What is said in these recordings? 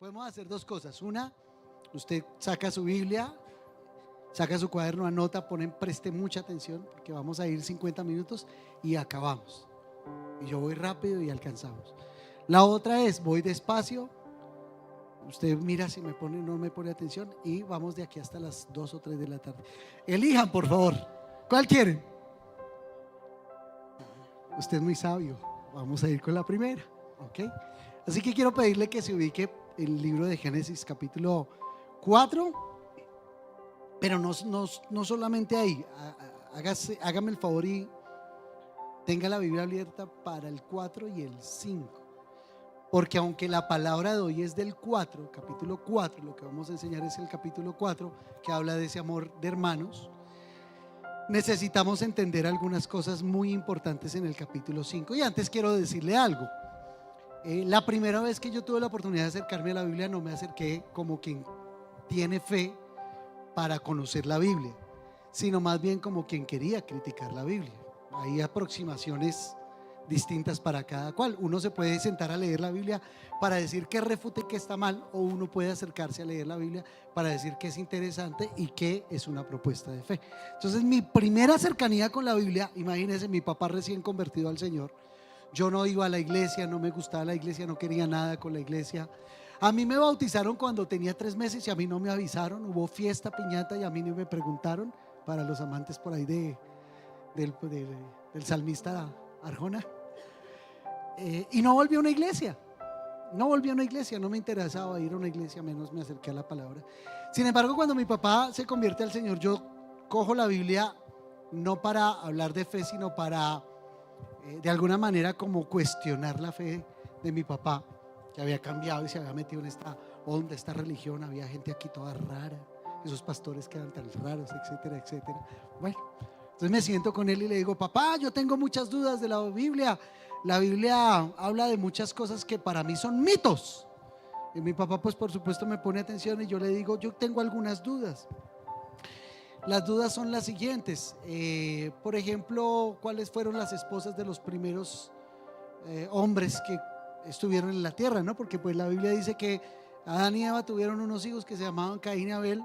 podemos hacer dos cosas. Una, usted saca su Biblia, saca su cuaderno, anota, preste mucha atención porque vamos a ir 50 minutos y acabamos. Y yo voy rápido y alcanzamos. La otra es, voy despacio, usted mira si me pone o no me pone atención y vamos de aquí hasta las 2 o 3 de la tarde. Elijan, por favor, ¿cuál quieren? Usted es muy sabio, vamos a ir con la primera, ¿ok? Así que quiero pedirle que se ubique el libro de Génesis capítulo 4, pero no solamente ahí. Hágame el favor y tenga la Biblia abierta para el 4 y el 5, porque aunque la palabra de hoy es del 4, capítulo 4, lo que vamos a enseñar es el capítulo 4, que habla de ese amor de hermanos. Necesitamos entender algunas cosas muy importantes en el capítulo 5. Y antes quiero decirle algo. La primera vez que yo tuve la oportunidad de acercarme a la Biblia, no me acerqué como quien tiene fe para conocer la Biblia, sino más bien como quien quería criticar la Biblia. Hay aproximaciones distintas para cada cual. Uno se puede sentar a leer la Biblia para decir que refute que está mal, o uno puede acercarse a leer la Biblia para decir que es interesante y que es una propuesta de fe. Entonces, mi primera cercanía con la Biblia, imagínense, mi papá recién convertido al Señor. Yo no iba a la iglesia, no me gustaba la iglesia, no quería nada con la iglesia. A mí me bautizaron cuando tenía 3 meses y a mí no me avisaron. Hubo fiesta, piñata y a mí no me preguntaron. Para los amantes por ahí del salmista Arjona. Y no volví a una iglesia. No volví a una iglesia, no me interesaba ir a una iglesia, menos me acerqué a la palabra. Sin embargo, cuando mi papá se convierte al Señor, yo cojo la Biblia no para hablar de fe, sino para de alguna manera como cuestionar la fe de mi papá, que había cambiado y se había metido en esta onda, esta religión. Había gente aquí toda rara, esos pastores que eran tan raros, etcétera, etcétera. Bueno, entonces me siento con él y le digo: papá, yo tengo muchas dudas de la Biblia. La Biblia habla de muchas cosas que para mí son mitos. Y mi papá, pues por supuesto, me pone atención y yo le digo: yo tengo algunas dudas. Las dudas son las siguientes. Por ejemplo, ¿cuáles fueron las esposas de los primeros hombres que estuvieron en la tierra? ¿No? Porque pues la Biblia dice que Adán y Eva tuvieron unos hijos que se llamaban Caín y Abel.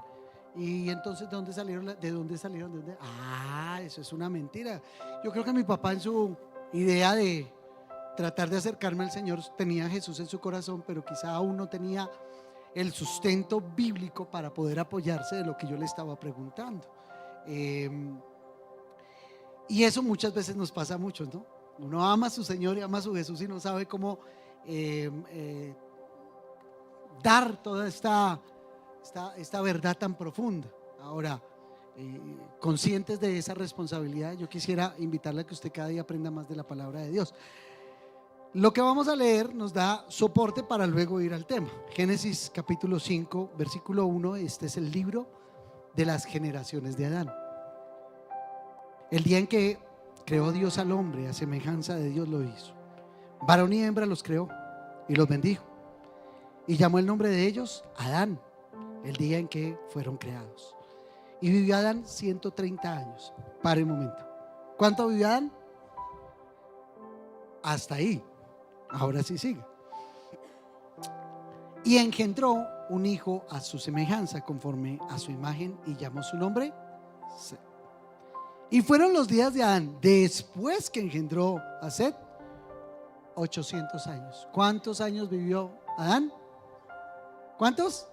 Y entonces, ¿de dónde salieron? ¿De dónde salieron? ¿De dónde? Ah, eso es una mentira. Yo creo que mi papá, en su idea de tratar de acercarme al Señor, tenía a Jesús en su corazón, pero quizá aún no tenía el sustento bíblico para poder apoyarse de lo que yo le estaba preguntando. Y eso muchas veces nos pasa a muchos, ¿no? Uno ama a su Señor y ama a su Jesús y no sabe cómo dar toda esta verdad tan profunda. Ahora, conscientes de esa responsabilidad, yo quisiera invitarle a que usted cada día aprenda más de la palabra de Dios. Lo que vamos a leer nos da soporte para luego ir al tema. Génesis capítulo 5, versículo 1. Este es el libro de las generaciones de Adán. El día en que creó Dios al hombre, a semejanza de Dios lo hizo. Varón y hembra los creó y los bendijo. Y llamó el nombre de ellos Adán, el día en que fueron creados. Y vivió Adán 130 años. Pare un momento. ¿Cuánto vivió Adán? Hasta ahí. Ahora sí sigue. Y engendró un hijo a su semejanza, conforme a su imagen, y llamó su nombre Set. Y fueron los días de Adán, después que engendró a Set, 800 años. ¿Cuántos años vivió Adán? ¿Cuántos?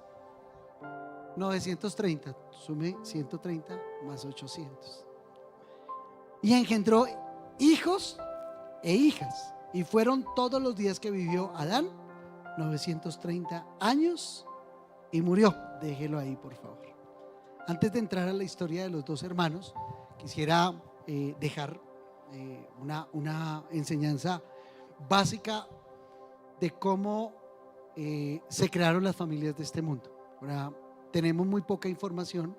930. Sume 130 más 800. Y engendró hijos e hijas. Y fueron todos los días que vivió Adán, 930 años, y murió. Déjelo ahí, por favor. Antes de entrar a la historia de los dos hermanos, quisiera dejar una enseñanza básica de cómo se crearon las familias de este mundo. Ahora, tenemos muy poca información.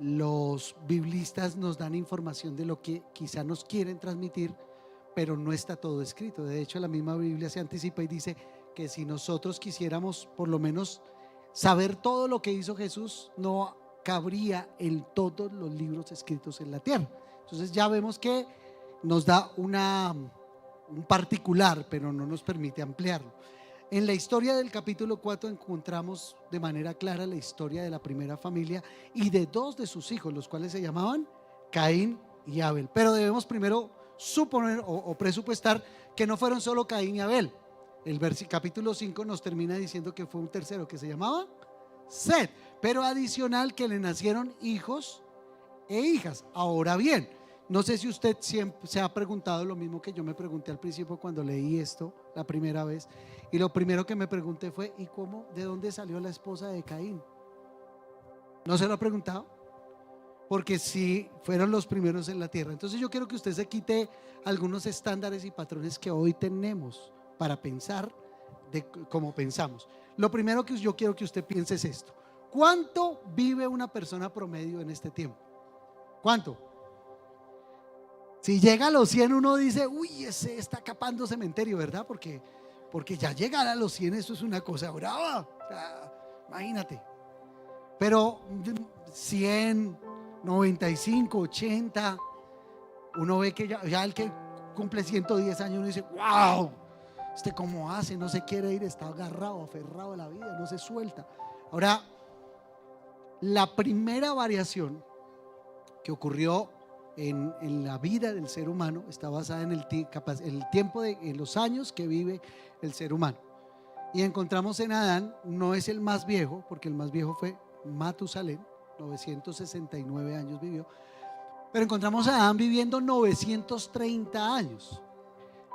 Los biblistas nos dan información de lo que quizá nos quieren transmitir, pero no está todo escrito. De hecho, la misma Biblia se anticipa y dice que si nosotros quisiéramos por lo menos saber todo lo que hizo Jesús, no cabría en todos los libros escritos en la tierra. Entonces ya vemos que nos da un particular, pero no nos permite ampliarlo. En la historia del capítulo 4 encontramos de manera clara la historia de la primera familia y de dos de sus hijos, los cuales se llamaban Caín y Abel. Pero debemos primero suponer o presupuestar que no fueron solo Caín y Abel. El capítulo 5 nos termina diciendo que fue un tercero que se llamaba Set, pero adicional que le nacieron hijos e hijas. Ahora bien, no sé si usted siempre se ha preguntado lo mismo que yo me pregunté al principio cuando leí esto la primera vez, y lo primero que me pregunté fue: ¿y cómo, de dónde salió la esposa de Caín? ¿No se lo ha preguntado? Porque sí fueron los primeros en la tierra. Entonces yo quiero que usted se quite algunos estándares y patrones que hoy tenemos para pensar de cómo pensamos. Lo primero que yo quiero que usted piense es esto: ¿cuánto vive una persona promedio en este tiempo? ¿Cuánto? Si llega a los 100 uno dice: uy, ese está capando cementerio, ¿verdad? Porque ya llegar a los 100 eso es una cosa brava, o sea, imagínate. Pero 100, 95, 80, uno ve que ya el que cumple 110 años uno dice: wow, cómo hace, no se quiere ir, está agarrado, aferrado a la vida, no se suelta. Ahora, la primera variación que ocurrió en la vida del ser humano está basada en el tiempo en los años que vive el ser humano. Y encontramos en Adán, no es el más viejo, porque el más viejo fue Matusalén, 969 años vivió, pero encontramos a Adán viviendo 930 años.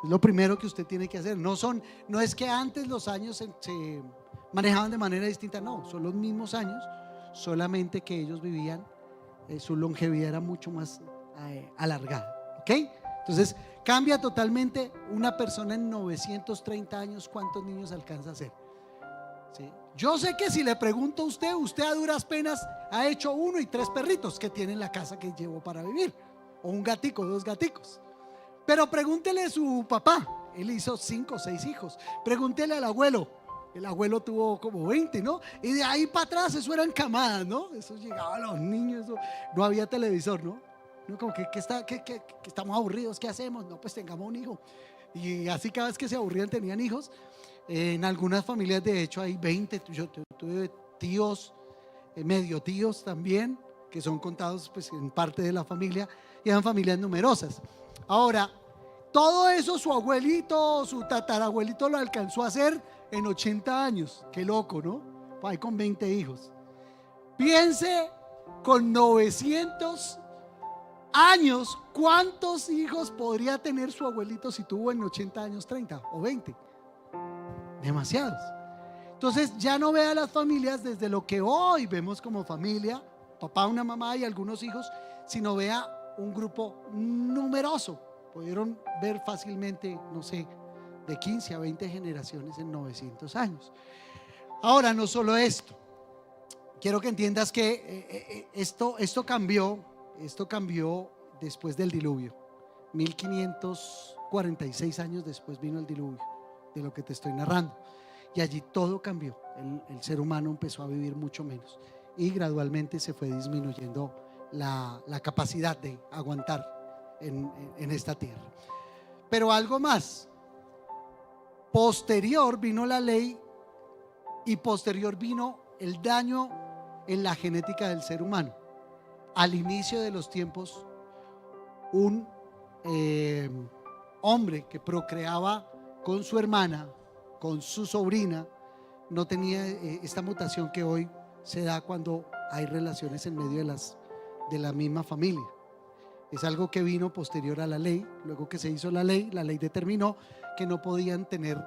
Es lo primero que usted tiene que hacer. No es que antes los años se manejaban de manera distinta, no, son los mismos años, solamente que ellos vivían, su longevidad era mucho más alargada, ¿ok? Entonces cambia totalmente. Una persona en 930 años, ¿cuántos niños alcanza a hacer? ¿Sí? Yo sé que si le pregunto a usted a duras penas ha hecho 1 y 3 perritos que tiene en la casa que llevó para vivir, o un gatico, 2 gaticos. Pero pregúntele a su papá, él hizo 5 o 6 hijos. Pregúntele al abuelo, el abuelo tuvo como 20, ¿no? Y de ahí para atrás eso eran camadas, ¿no? Eso llegaba a los niños, eso, no había televisor, ¿no? Como que estamos aburridos, ¿qué hacemos? No, pues tengamos un hijo. Y así cada vez que se aburrían tenían hijos. En algunas familias de hecho hay 20. Yo tuve tíos, medio tíos también, que son contados pues en parte de la familia, y eran familias numerosas. Ahora, todo eso su abuelito, su tatarabuelito lo alcanzó a hacer en 80 años. Qué loco, ¿no? Ahí con 20 hijos. Piense con 900 años, ¿cuántos hijos podría tener su abuelito si tuvo en 80 años 30 o 20? Demasiados. Entonces ya no ve a las familias desde lo que hoy vemos como familia, papá, una mamá y algunos hijos, sino vea un grupo numeroso. Pudieron ver fácilmente, no sé, de 15 a 20 generaciones en 900 años. Ahora, no solo esto, quiero que entiendas que esto cambió después del diluvio. 1546 años después vino el diluvio, de lo que te estoy narrando, y allí todo cambió. El ser humano empezó a vivir mucho menos y gradualmente se fue disminuyendo la capacidad de aguantar en esta tierra. Pero algo más, posterior vino la ley y posterior vino el daño en la genética del ser humano. Al inicio de los tiempos, un hombre que procreaba con su hermana, con su sobrina, no tenía esta mutación que hoy se da cuando hay relaciones en medio de la misma familia. Es algo que vino posterior a la ley. Luego que se hizo la ley determinó que no podían tener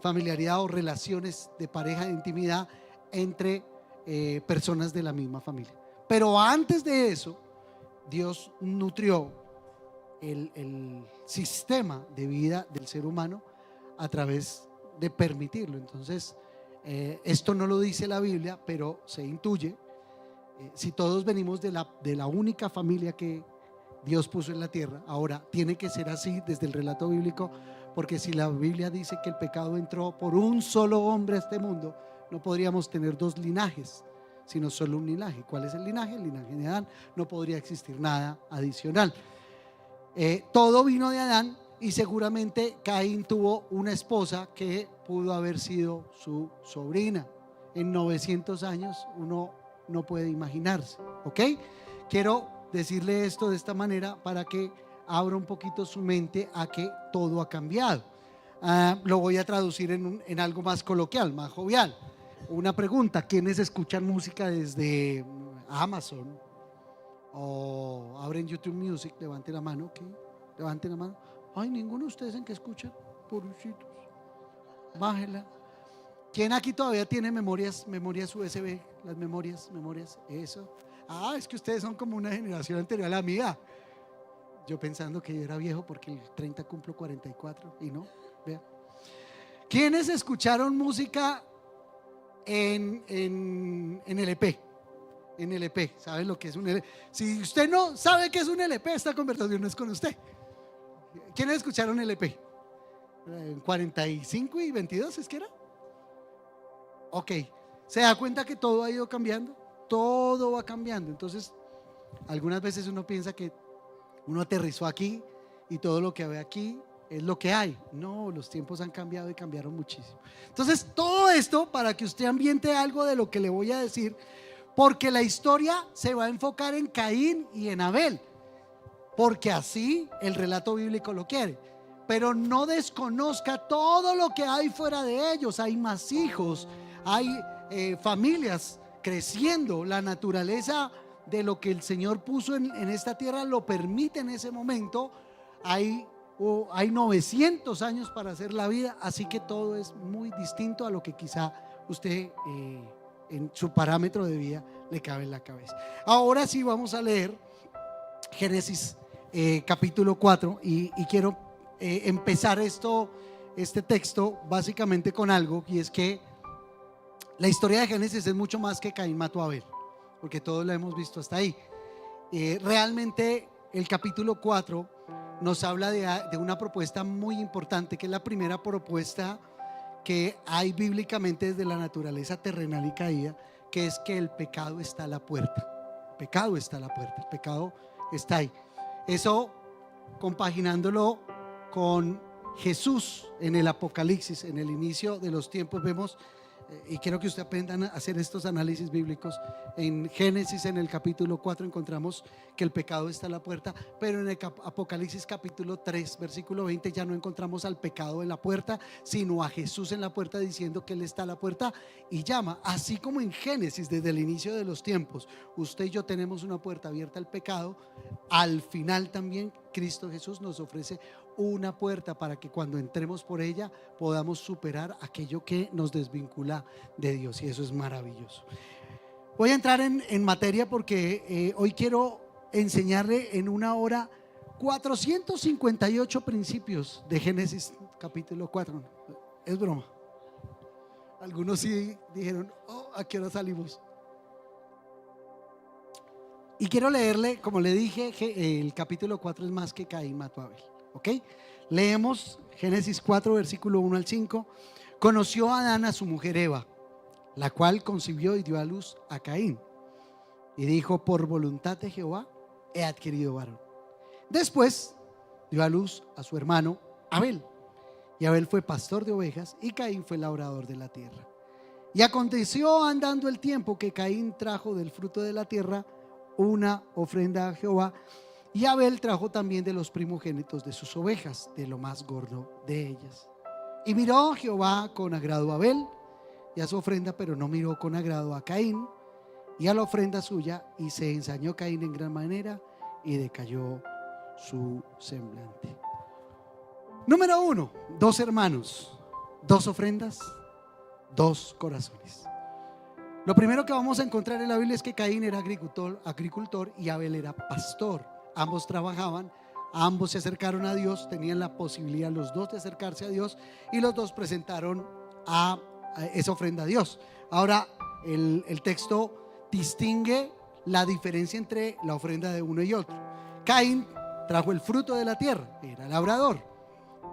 familiaridad o relaciones de pareja, de intimidad entre personas de la misma familia. Pero antes de eso, Dios nutrió el sistema de vida del ser humano a través de permitirlo. Entonces, esto no lo dice la Biblia, pero se intuye. Si todos venimos de la única familia que Dios puso en la tierra, ahora tiene que ser así desde el relato bíblico, porque si la Biblia dice que el pecado entró por un solo hombre a este mundo, no podríamos tener 2 linajes, sino solo un linaje. ¿Cuál es el linaje? El linaje de Adán. No podría existir nada adicional. Todo vino de Adán, y seguramente Caín tuvo una esposa que pudo haber sido su sobrina. En 900 años uno no puede imaginarse, ¿ok? Quiero decirle esto de esta manera para que abra un poquito su mente a que todo ha cambiado. Lo voy a traducir en algo más coloquial, más jovial. Una pregunta: ¿quiénes escuchan música desde Amazon o abren YouTube Music? Levanten la mano, ¿ok? Levanten la mano. Ay, ninguno de ustedes en que escuchan, pobrecitos. Bájela. ¿Quién aquí todavía tiene memorias USB? Las memorias, eso. Es que ustedes son como una generación anterior a la mía. Yo pensando que yo era viejo porque el 30 cumplo 44 y no, vea. ¿Quiénes escucharon música en LP? En LP, ¿saben lo que es un LP? Si usted no sabe qué es un LP, esta conversación no es con usted. ¿Quiénes escucharon LP? ¿En 45 y 22 es que era? Ok, ¿se da cuenta que todo ha ido cambiando? Todo va cambiando. Entonces, algunas veces uno piensa que uno aterrizó aquí y todo lo que ve aquí es lo que hay. No, los tiempos han cambiado y cambiaron muchísimo. Entonces, todo esto para que usted ambiente algo de lo que le voy a decir, porque la historia se va a enfocar en Caín y en Abel, porque así el relato bíblico lo quiere. Pero no desconozca todo lo que hay fuera de ellos. Hay más hijos, hay familias creciendo. La naturaleza de lo que el Señor puso en esta tierra lo permite en ese momento. Hay 900 años para hacer la vida, así que todo es muy distinto a lo que quizá usted en su parámetro de vida le cabe en la cabeza. Ahora sí vamos a leer Génesis capítulo 4 y quiero empezar este texto básicamente con algo, y es que la historia de Génesis es mucho más que Caín mató a Abel, porque todos la hemos visto hasta ahí. Realmente el capítulo 4 nos habla de una propuesta muy importante, que es la primera propuesta que hay bíblicamente desde la naturaleza terrenal y caída, que es que el pecado está a la puerta. El pecado está a la puerta, el pecado está ahí. Eso compaginándolo con Jesús en el Apocalipsis, en el inicio de los tiempos, vemos, y quiero que usted aprenda a hacer estos análisis bíblicos. En Génesis, en el capítulo 4, encontramos que el pecado está a la puerta, pero en el Apocalipsis capítulo 3 versículo 20 ya no encontramos al pecado en la puerta, sino a Jesús en la puerta, diciendo que Él está a la puerta y llama. Así como en Génesis, desde el inicio de los tiempos, usted y yo tenemos una puerta abierta al pecado, al final también Cristo Jesús nos ofrece una puerta para que cuando entremos por ella podamos superar aquello que nos desvincula de Dios, y eso es maravilloso. Voy a entrar en materia porque hoy quiero enseñarle en una hora 458 principios de Génesis capítulo 4. Es broma. Algunos sí dijeron: ¿a qué hora salimos? Y quiero leerle, como le dije, el capítulo 4 es más que Caín mató a Abel. ¿Ok? Leemos Génesis 4 versículo 1 al 5. Conoció Adán a su mujer Eva, la cual concibió y dio a luz a Caín, y dijo: por voluntad de Jehová he adquirido varón. Después dio a luz a su hermano Abel, y Abel fue pastor de ovejas y Caín fue labrador de la tierra. Y aconteció andando el tiempo que Caín trajo del fruto de la tierra una ofrenda a Jehová, y Abel trajo también de los primogénitos de sus ovejas, de lo más gordo de ellas. Y miró Jehová con agrado a Abel y a su ofrenda, pero no miró con agrado a Caín y a la ofrenda suya, y se ensañó Caín en gran manera y decayó su semblante. Número 1, 2 hermanos, 2 ofrendas, 2 corazones. Lo primero que vamos a encontrar en la Biblia es que Caín era agricultor y Abel era pastor. Ambos trabajaban, ambos se acercaron a Dios, tenían la posibilidad los dos de acercarse a Dios, y los dos presentaron a esa ofrenda a Dios. Ahora el texto distingue la diferencia entre la ofrenda de uno y otro. Caín trajo el fruto de la tierra, era labrador,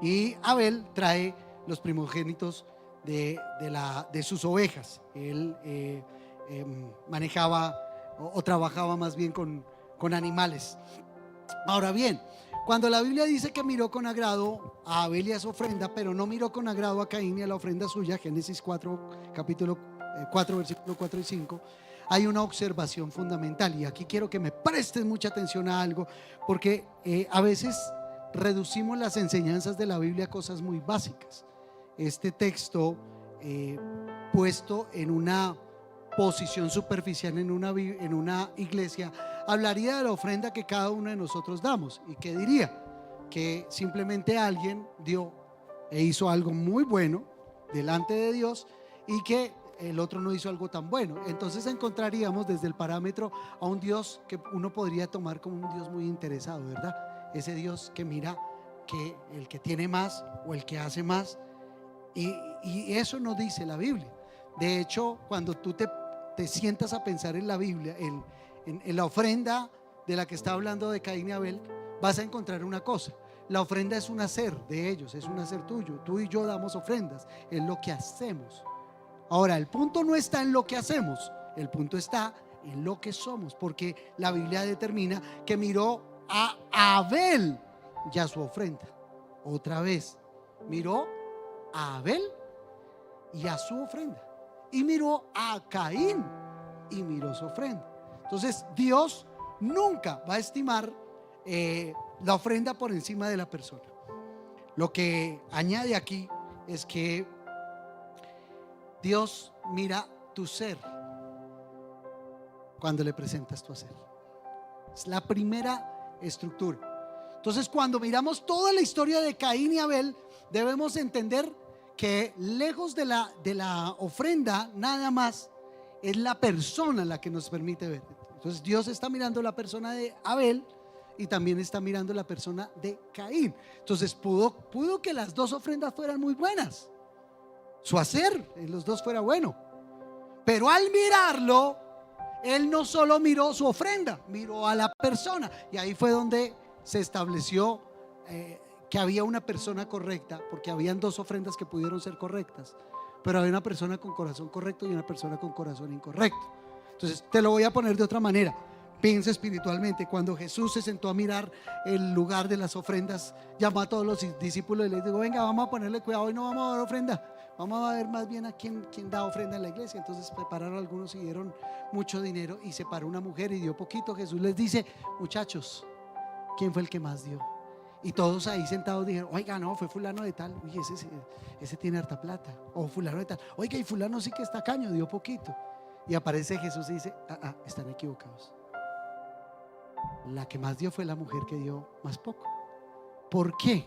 y Abel trae los primogénitos de sus ovejas. Él manejaba o trabajaba más bien con animales. Ahora bien, Cuando la Biblia dice que miró con agrado a Abel y a su ofrenda, pero no miró con agrado a Caín y a la ofrenda suya, Génesis 4, capítulo 4, versículo 4 y 5, hay una observación fundamental. Y aquí quiero que me presten mucha atención a algo, porque a veces reducimos las enseñanzas de la Biblia a cosas muy básicas. Este texto puesto en una posición superficial en una iglesia, hablaría de la ofrenda que cada uno de nosotros damos. ¿Y qué diría? Que simplemente alguien dio e hizo algo muy bueno delante de Dios y que el otro no hizo algo tan bueno. Entonces encontraríamos desde el parámetro a un Dios que uno podría tomar como un Dios muy interesado, ¿verdad? Ese Dios que mira que el que tiene más o el que hace más, y eso no dice la Biblia. De hecho, cuando tú te sientas a pensar en la Biblia, en la ofrenda de la que está hablando de Caín y Abel, vas a encontrar una cosa: la ofrenda es un hacer de ellos, es un hacer tuyo. Tú y yo damos ofrendas, es lo que hacemos. Ahora, el punto no está en lo que hacemos, el punto está en lo que somos, porque la Biblia determina que miró a Abel y a su ofrenda. Otra vez, miró a Abel y a su ofrenda, y miró a Caín y miró su ofrenda. Entonces Dios nunca va a estimar la ofrenda por encima de la persona. Lo que añade aquí es que Dios mira tu ser cuando le presentas tu hacer. Es la primera estructura. Entonces, cuando miramos toda la historia de Caín y Abel, debemos entender que lejos de la ofrenda, nada más es la persona la que nos permite ver. Entonces Dios está mirando la persona de Abel y también está mirando la persona de Caín. Entonces pudo que las dos ofrendas fueran muy buenas, su hacer en los dos fuera bueno, pero al mirarlo, él no solo miró su ofrenda, miró a la persona. Y ahí fue donde se estableció que había una persona correcta, porque habían dos ofrendas que pudieron ser correctas, pero había una persona con corazón correcto y una persona con corazón incorrecto. Entonces te lo voy a poner de otra manera. Piensa espiritualmente. Cuando Jesús se sentó a mirar el lugar de las ofrendas, llamó a todos los discípulos y les dijo: venga, vamos a ponerle cuidado, hoy no vamos a dar ofrenda, vamos a ver más bien a quién da ofrenda en la iglesia. Entonces prepararon algunos y dieron mucho dinero, y se paró una mujer y dio poquito. Jesús les dice: muchachos, ¿quién fue el que más dio? Y todos ahí sentados dijeron: oiga, no, fue fulano de tal. Uy, ese tiene harta plata. O fulano de tal. Oiga, y fulano sí que está caño, dio poquito. Y aparece Jesús y dice: están equivocados. La que más dio fue la mujer que dio más poco. ¿Por qué?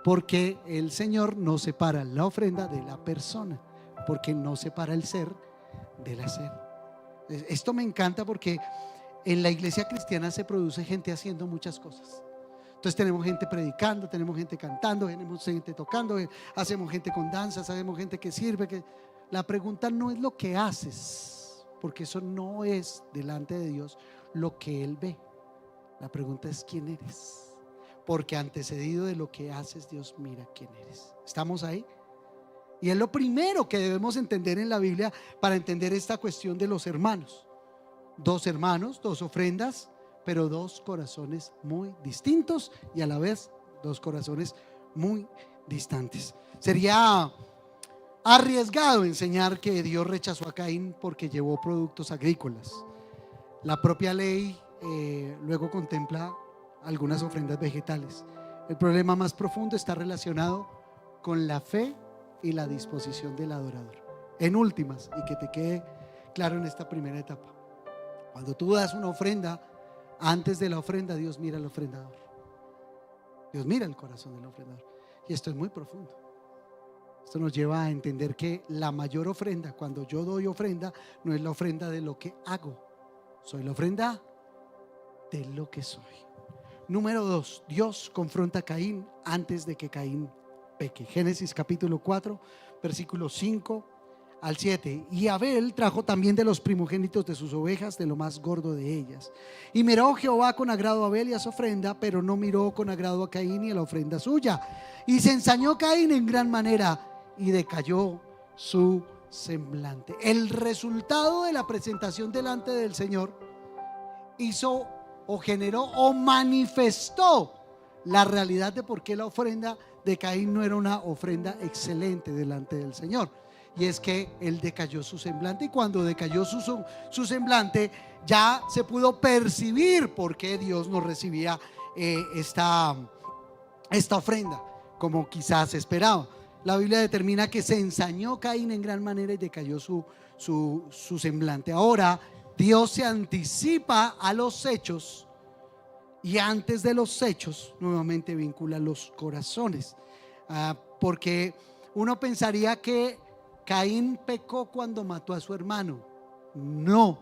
Porque el Señor no separa la ofrenda de la persona, porque no separa el ser del hacer. Esto me encanta, porque en la iglesia cristiana se produce gente haciendo muchas cosas. Entonces tenemos gente predicando, tenemos gente cantando, tenemos gente tocando, hacemos gente con danzas, hacemos gente que sirve. La pregunta no es lo que haces, porque eso no es delante de Dios lo que Él ve. La pregunta es quién eres, porque antecedido de lo que haces, Dios mira quién eres. ¿Estamos ahí? Y es lo primero que debemos entender en la Biblia para entender esta cuestión de los hermanos. Dos hermanos, dos ofrendas, pero dos corazones muy distintos, y a la vez dos corazones muy distantes. Sería arriesgado enseñar que Dios rechazó a Caín porque llevó productos agrícolas. La propia ley luego contempla algunas ofrendas vegetales. El problema más profundo está relacionado con la fe y la disposición del adorador. En últimas, y que te quede claro en esta primera etapa, cuando tú das una ofrenda, antes de la ofrenda Dios mira al ofrendador. Dios mira el corazón del ofrendador. Y esto es muy profundo. Esto nos lleva a entender que la mayor ofrenda, cuando yo doy ofrenda, no es la ofrenda de lo que hago, soy la ofrenda de lo que soy. Número 2, Dios confronta a Caín antes de que Caín peque. Génesis capítulo 4, versículos 5 al 7. Y Abel trajo también de los primogénitos de sus ovejas, de lo más gordo de ellas. Y miró Jehová con agrado a Abel y a su ofrenda, pero no miró con agrado a Caín y a la ofrenda suya. Y se ensañó Caín en gran manera, y decayó su semblante. El resultado de la presentación delante del Señor hizo o generó o manifestó la realidad de por qué la ofrenda de Caín no era una ofrenda excelente delante del Señor. Y es que él decayó su semblante, y cuando decayó su semblante, ya se pudo percibir por qué Dios no recibía esta ofrenda como quizás esperaba. La Biblia determina que se ensañó Caín en gran manera y decayó su semblante. Ahora Dios se anticipa a los hechos, y antes de los hechos nuevamente vincula los corazones, porque uno pensaría que Caín pecó cuando mató a su hermano. No,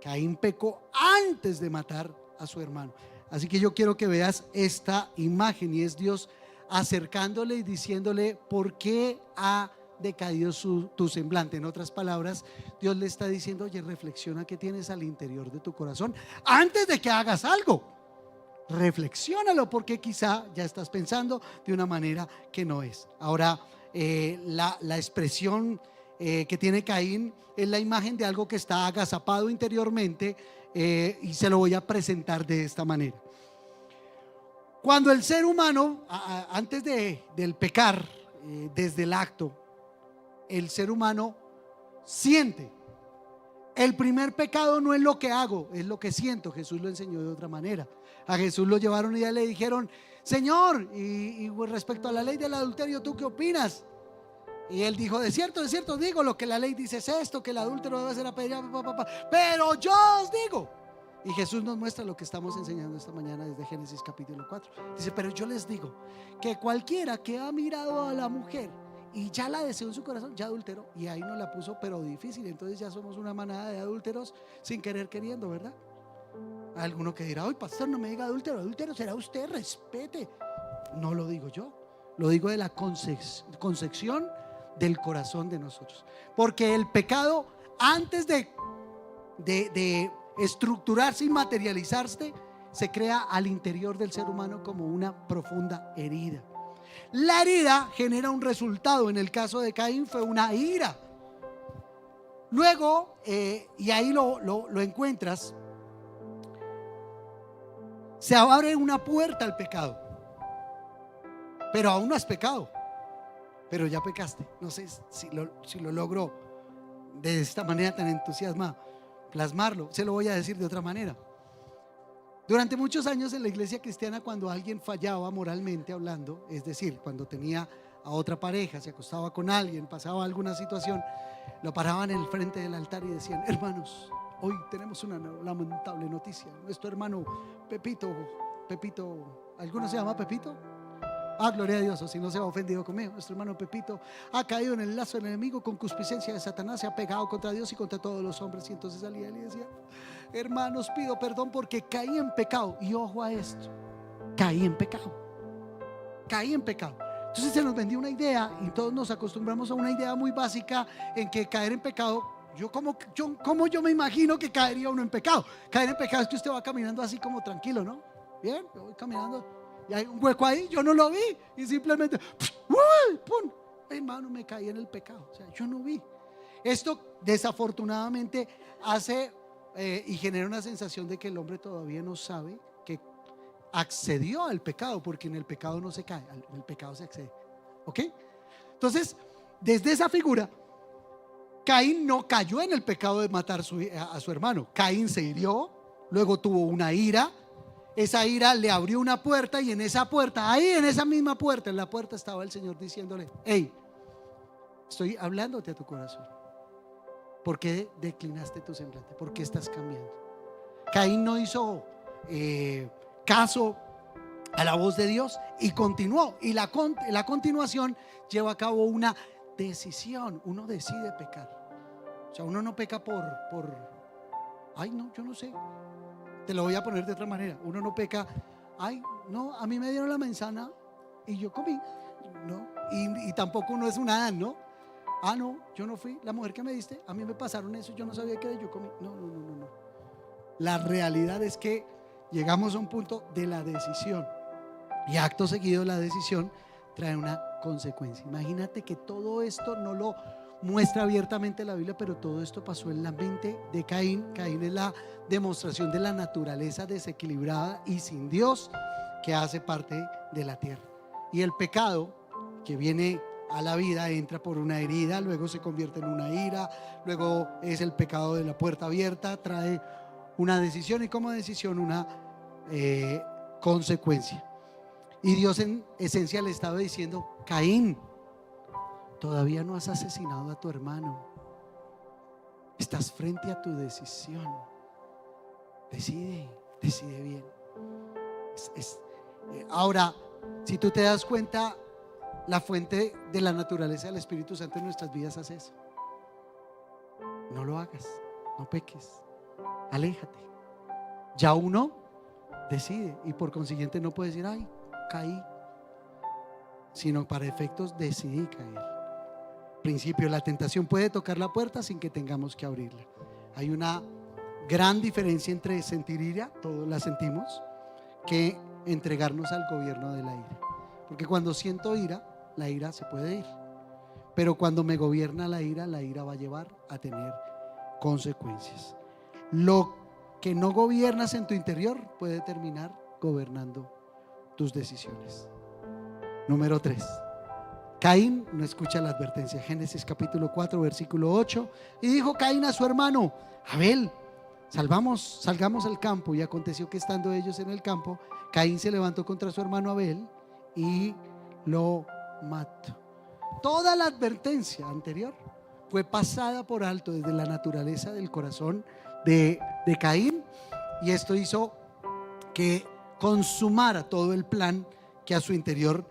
Caín pecó antes de matar a su hermano. Así que yo quiero que veas esta imagen, y es Dios acercándole y diciéndole por qué ha decaído tu semblante. En otras palabras, Dios le está diciendo: oye, reflexiona qué tienes al interior de tu corazón antes de que hagas algo. Reflexiónalo, porque quizá ya estás pensando de una manera que no es. Ahora, la expresión que tiene Caín es la imagen de algo que está agazapado interiormente, y se lo voy a presentar de esta manera. Cuando el ser humano, antes del pecar, desde el acto, el ser humano siente. El primer pecado no es lo que hago, es lo que siento. Jesús lo enseñó de otra manera. A Jesús lo llevaron y ya le dijeron: Señor, y respecto a la ley del adulterio, ¿tú qué opinas? Y él dijo: de cierto digo, lo que la ley dice es esto, que el adúltero debe ser apedreado, pero yo os digo. Y Jesús nos muestra lo que estamos enseñando esta mañana desde Génesis capítulo 4. Dice: pero yo les digo que cualquiera que ha mirado a la mujer y ya la deseó en su corazón, ya adulteró. Y ahí nos la puso pero difícil. Entonces ya somos una manada de adúlteros sin querer queriendo, ¿verdad? Hay alguno que dirá: hoy pastor, no me diga adúltero, adúltero será usted, respete. No lo digo yo, lo digo de la concepción del corazón de nosotros. Porque el pecado, antes de estructurarse y materializarse, se crea al interior del ser humano como una profunda herida. La herida genera un resultado. En el caso de Caín fue una ira. Luego, y ahí lo encuentras, se abre una puerta al pecado. Pero aún no has pecado, pero ya pecaste. No sé si lo logro de esta manera tan entusiasmada plasmarlo. Se lo voy a decir de otra manera. Durante muchos años en la iglesia cristiana, cuando alguien fallaba moralmente hablando, es decir, cuando tenía a otra pareja, se acostaba con alguien, pasaba alguna situación, lo paraban en el frente del altar y decían: hermanos, hoy tenemos una lamentable noticia. Nuestro hermano Pepito, ¿alguno se llama Pepito? Gloria a Dios, o si no se va ofendido conmigo. Nuestro hermano Pepito ha caído en el lazo del enemigo, con concupiscencia de Satanás, se ha pegado contra Dios y contra todos los hombres. Y entonces salía él y decía: hermanos, pido perdón porque caí en pecado. Y ojo a esto: caí en pecado. Entonces se nos vendió una idea, y todos nos acostumbramos a una idea muy básica en que caer en pecado, yo me imagino que caería uno en pecado. Caer en pecado es que usted va caminando así como tranquilo, ¿no? Bien, yo voy caminando y hay un hueco ahí, yo no lo vi, y simplemente ¡pum! Hermano, me caí en el pecado. O sea, yo no vi. Esto desafortunadamente hace y genera una sensación de que el hombre todavía no sabe que accedió al pecado, porque en el pecado no se cae, en el pecado se accede. ¿Ok? Entonces, desde esa figura, Caín no cayó en el pecado de matar a su hermano. Caín se hirió, luego tuvo una ira. Esa ira le abrió una puerta, y en esa puerta, ahí en esa misma puerta, en la puerta estaba el Señor diciéndole: hey, estoy hablándote a tu corazón. ¿Por qué declinaste tu semblante? ¿Por qué estás cambiando? Caín no hizo caso a la voz de Dios y continuó. Y la continuación lleva a cabo una decisión. Uno decide pecar. O sea, uno no peca por ay, no, yo no sé. Te lo voy a poner de otra manera. Uno no peca: ay, no, a mí me dieron la manzana y yo comí, ¿no? Y tampoco uno es un Adán, ¿no? No, yo no fui la mujer que me diste, a mí me pasaron eso, yo no sabía que yo comí. No. La realidad es que llegamos a un punto de la decisión, y acto seguido la decisión trae una consecuencia. Imagínate que todo esto no lo muestra abiertamente la Biblia, pero todo esto pasó en la mente de Caín. Caín es la demostración de la naturaleza desequilibrada y sin Dios que hace parte de la tierra. Y el pecado que viene a la vida entra por una herida, luego se convierte en una ira, luego es el pecado de la puerta abierta, trae una decisión y como decisión una consecuencia. Y Dios en esencia le estaba diciendo: Caín, todavía no has asesinado a tu hermano, estás frente a tu decisión, decide bien. Ahora, si tú te das cuenta, la fuente de la naturaleza del Espíritu Santo en nuestras vidas hace eso. No lo hagas, no peques, aléjate. Ya uno decide y por consiguiente no puede decir: ay, caí, sino para efectos decidí caer. Principio: la tentación puede tocar la puerta sin que tengamos que abrirla. Hay una gran diferencia entre sentir ira, todos la sentimos, que entregarnos al gobierno de la ira. Porque cuando siento ira, la ira se puede ir, pero cuando me gobierna la ira va a llevar a tener consecuencias. Lo que no gobiernas en tu interior puede terminar gobernando tus decisiones. Número 3. Caín no escucha la advertencia. Génesis capítulo 4 versículo 8. Y dijo Caín a su hermano Abel: salgamos al campo. Y aconteció que estando ellos en el campo, Caín se levantó contra su hermano Abel y lo mató. Toda la advertencia anterior fue pasada por alto desde la naturaleza del corazón de Caín, y esto hizo que consumara todo el plan que a su interior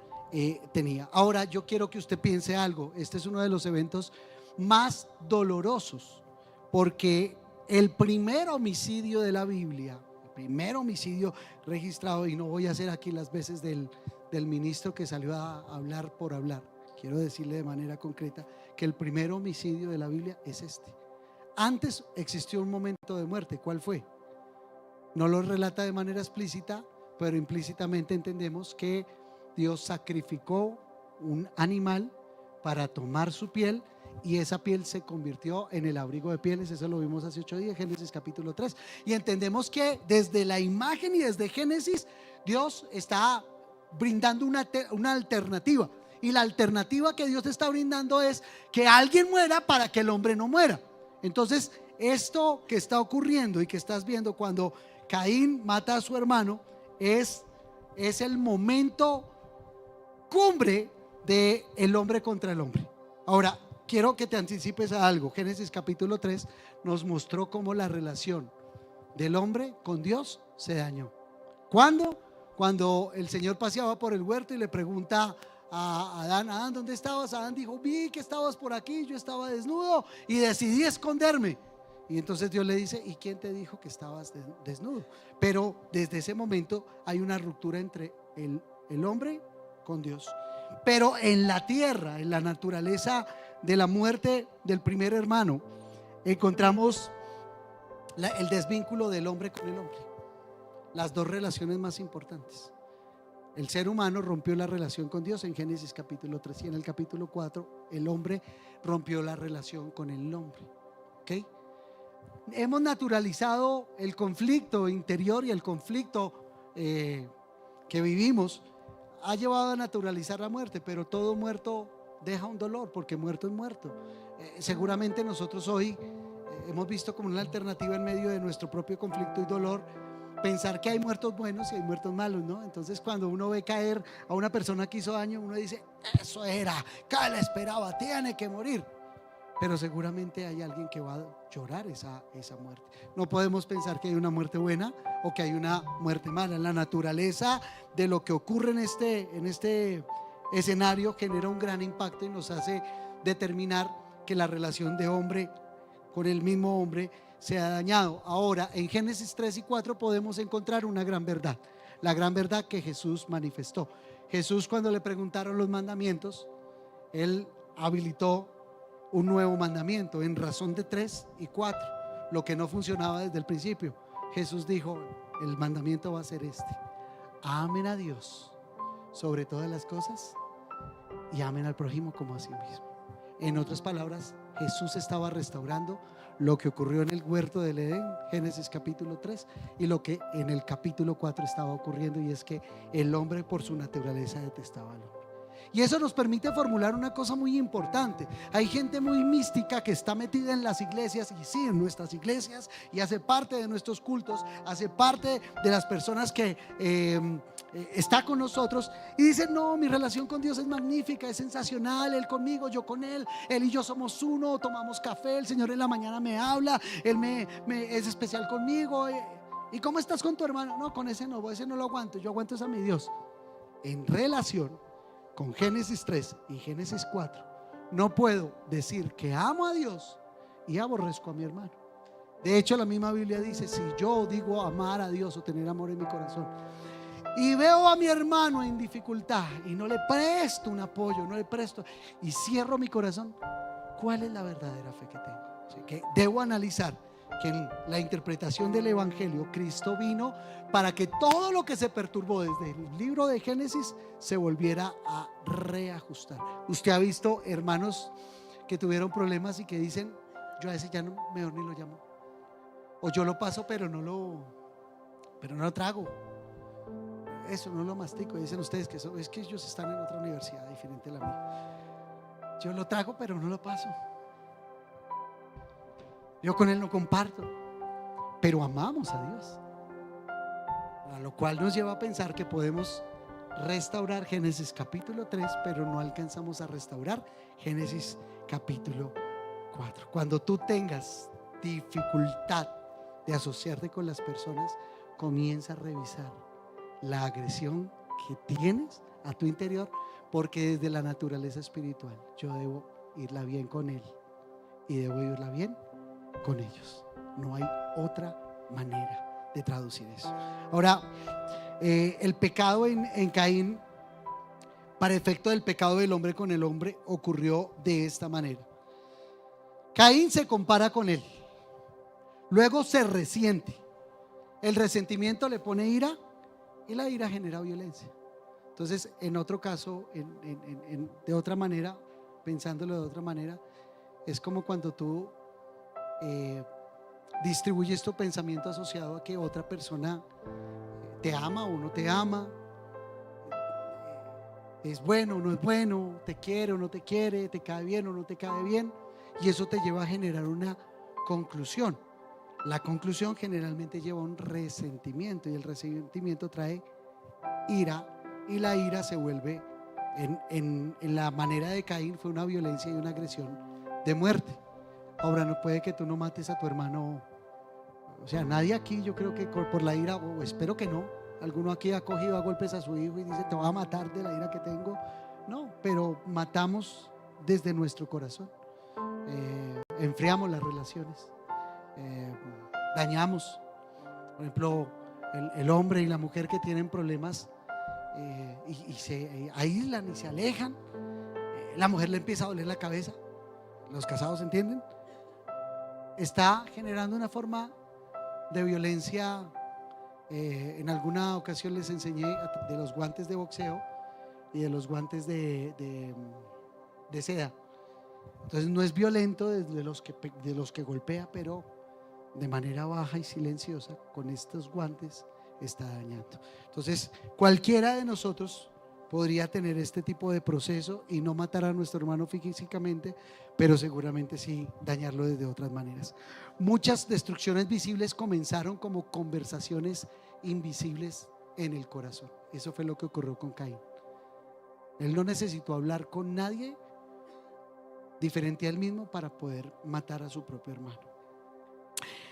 tenía. Ahora yo quiero que usted piense algo. Este es uno de los eventos más dolorosos, porque el primer homicidio de la Biblia, el primer homicidio registrado, y no voy a hacer aquí las veces del ministro que salió a hablar por hablar, quiero decirle de manera concreta que el primer homicidio de la Biblia es este. Antes existió un momento de muerte. ¿Cuál fue? No lo relata de manera explícita, pero implícitamente entendemos que Dios sacrificó un animal para tomar su piel, y esa piel se convirtió en el abrigo de pieles. Eso lo vimos hace 8 días, Génesis capítulo 3. Y entendemos que desde la imagen y desde Génesis, Dios está brindando una alternativa. Y la alternativa que Dios está brindando es que alguien muera para que el hombre no muera. Entonces, esto que está ocurriendo y que estás viendo cuando Caín mata a su hermano es el momento cumbre de el hombre contra el hombre. Ahora, quiero que te anticipes a algo. Génesis capítulo 3 nos mostró cómo la relación del hombre con Dios se dañó. ¿Cuándo? Cuando el Señor paseaba por el huerto y le pregunta a Adán: Adán, ¿dónde estabas? Adán dijo: vi que estabas por aquí, yo estaba desnudo y decidí esconderme. Y entonces Dios le dice: ¿y quién te dijo que estabas desnudo? Pero desde ese momento hay una ruptura entre el hombre con Dios. Pero en la tierra, en la naturaleza de la muerte del primer hermano, encontramos el desvínculo del hombre con el hombre. Las dos relaciones más importantes. El ser humano rompió la relación con Dios en Génesis capítulo 3, y en el capítulo 4 el hombre rompió la relación con el hombre. ¿Okay? Hemos naturalizado el conflicto interior, y el conflicto que vivimos ha llevado a naturalizar la muerte, pero todo muerto deja un dolor, porque muerto es muerto. Seguramente nosotros hoy hemos visto como una alternativa en medio de nuestro propio conflicto y dolor pensar que hay muertos buenos y hay muertos malos, ¿no? Entonces cuando uno ve caer a una persona que hizo daño, uno dice: eso era, ¿qué le esperaba? Tiene que morir. Pero seguramente hay alguien que va a llorar esa muerte. No podemos pensar que hay una muerte buena o que hay una muerte mala. La naturaleza de lo que ocurre en este escenario genera un gran impacto y nos hace determinar que la relación de hombre con el mismo hombre se ha dañado. Ahora, en Génesis 3 y 4 podemos encontrar una gran verdad, la gran verdad que Jesús manifestó. Jesús, cuando le preguntaron los mandamientos, él habilitó un nuevo mandamiento en razón de 3 y 4, lo que no funcionaba desde el principio. Jesús dijo: el mandamiento va a ser este: amen a Dios sobre todas las cosas y amen al prójimo como a sí mismo. En otras palabras, Jesús estaba restaurando lo que ocurrió en el huerto del Edén, Génesis capítulo 3, y lo que en el capítulo 4 estaba ocurriendo, y es que el hombre por su naturaleza detestaba al hombre. Y eso nos permite formular una cosa muy importante. Hay gente muy mística que está metida en las iglesias, y sí, en nuestras iglesias, y hace parte de nuestros cultos, hace parte de las personas que está con nosotros, y dicen: no, mi relación con Dios es magnífica, es sensacional, Él conmigo, yo con Él, Él y yo somos uno, tomamos café, el Señor en la mañana me habla, Él es especial conmigo. ¿Y cómo estás con tu hermano? No, con ese no lo aguanto, yo aguanto es a mi Dios. En relación con Génesis 3 y Génesis 4, no puedo decir que amo a Dios y aborrezco a mi hermano. De hecho, la misma Biblia dice: si yo digo amar a Dios o tener amor en mi corazón, y veo a mi hermano en dificultad y no le presto un apoyo, no le presto, y cierro mi corazón, ¿cuál es la verdadera fe que tengo? Así que debo analizar que en la interpretación del Evangelio, Cristo vino para que todo lo que se perturbó desde el libro de Génesis se volviera a reajustar. Usted ha visto hermanos que tuvieron problemas y que dicen: yo a ese ya no, mejor ni lo llamo, o yo lo paso pero no lo trago, eso no lo mastico. Dicen ustedes que es que ellos están en otra universidad diferente a la mía. Yo lo trago pero no lo paso, yo con él no comparto, pero amamos a Dios. A lo cual nos lleva a pensar que podemos restaurar Génesis capítulo 3, pero no alcanzamos a restaurar Génesis capítulo 4. Cuando tú tengas dificultad de asociarte con las personas, comienza a revisar la agresión que tienes a tu interior, porque desde la naturaleza espiritual yo debo irla bien con él y debo irla bien con ellos. No hay otra manera de traducir eso. Ahora, el pecado en Caín, para efecto del pecado del hombre con el hombre, ocurrió de esta manera. Caín se compara con él, luego se resiente, el resentimiento le pone ira y la ira genera violencia. Entonces, en otro caso, de otra manera, pensándolo de otra manera, es como cuando tú distribuyes tu pensamiento asociado a que otra persona te ama o no te ama, es bueno o no es bueno, te quiere o no te quiere, te cae bien o no te cae bien, y eso te lleva a generar una conclusión. La conclusión generalmente lleva a un resentimiento, y el resentimiento trae ira, y la ira se vuelve en la manera de Caín, fue una violencia y una agresión de muerte. Ahora, no puede que tú no mates a tu hermano. O sea, nadie aquí, yo creo que por la ira, o espero que no, alguno aquí ha cogido a golpes a su hijo y dice: te voy a matar de la ira que tengo. No, pero matamos desde nuestro corazón, enfriamos las relaciones, dañamos. Por ejemplo, el hombre y la mujer que tienen problemas y se aíslan y se alejan, la mujer le empieza a doler la cabeza. Los casados entienden, está generando una forma de violencia. En alguna ocasión les enseñé de los guantes de boxeo y de los guantes de seda. Entonces no es violento de los que golpea, pero de manera baja y silenciosa con estos guantes está dañando. Entonces cualquiera de nosotros podría tener este tipo de proceso y no matar a nuestro hermano físicamente, pero seguramente sí dañarlo desde otras maneras. Muchas destrucciones visibles comenzaron como conversaciones invisibles en el corazón. Eso fue lo que ocurrió con Caín. Él no necesitó hablar con nadie diferente a él mismo para poder matar a su propio hermano.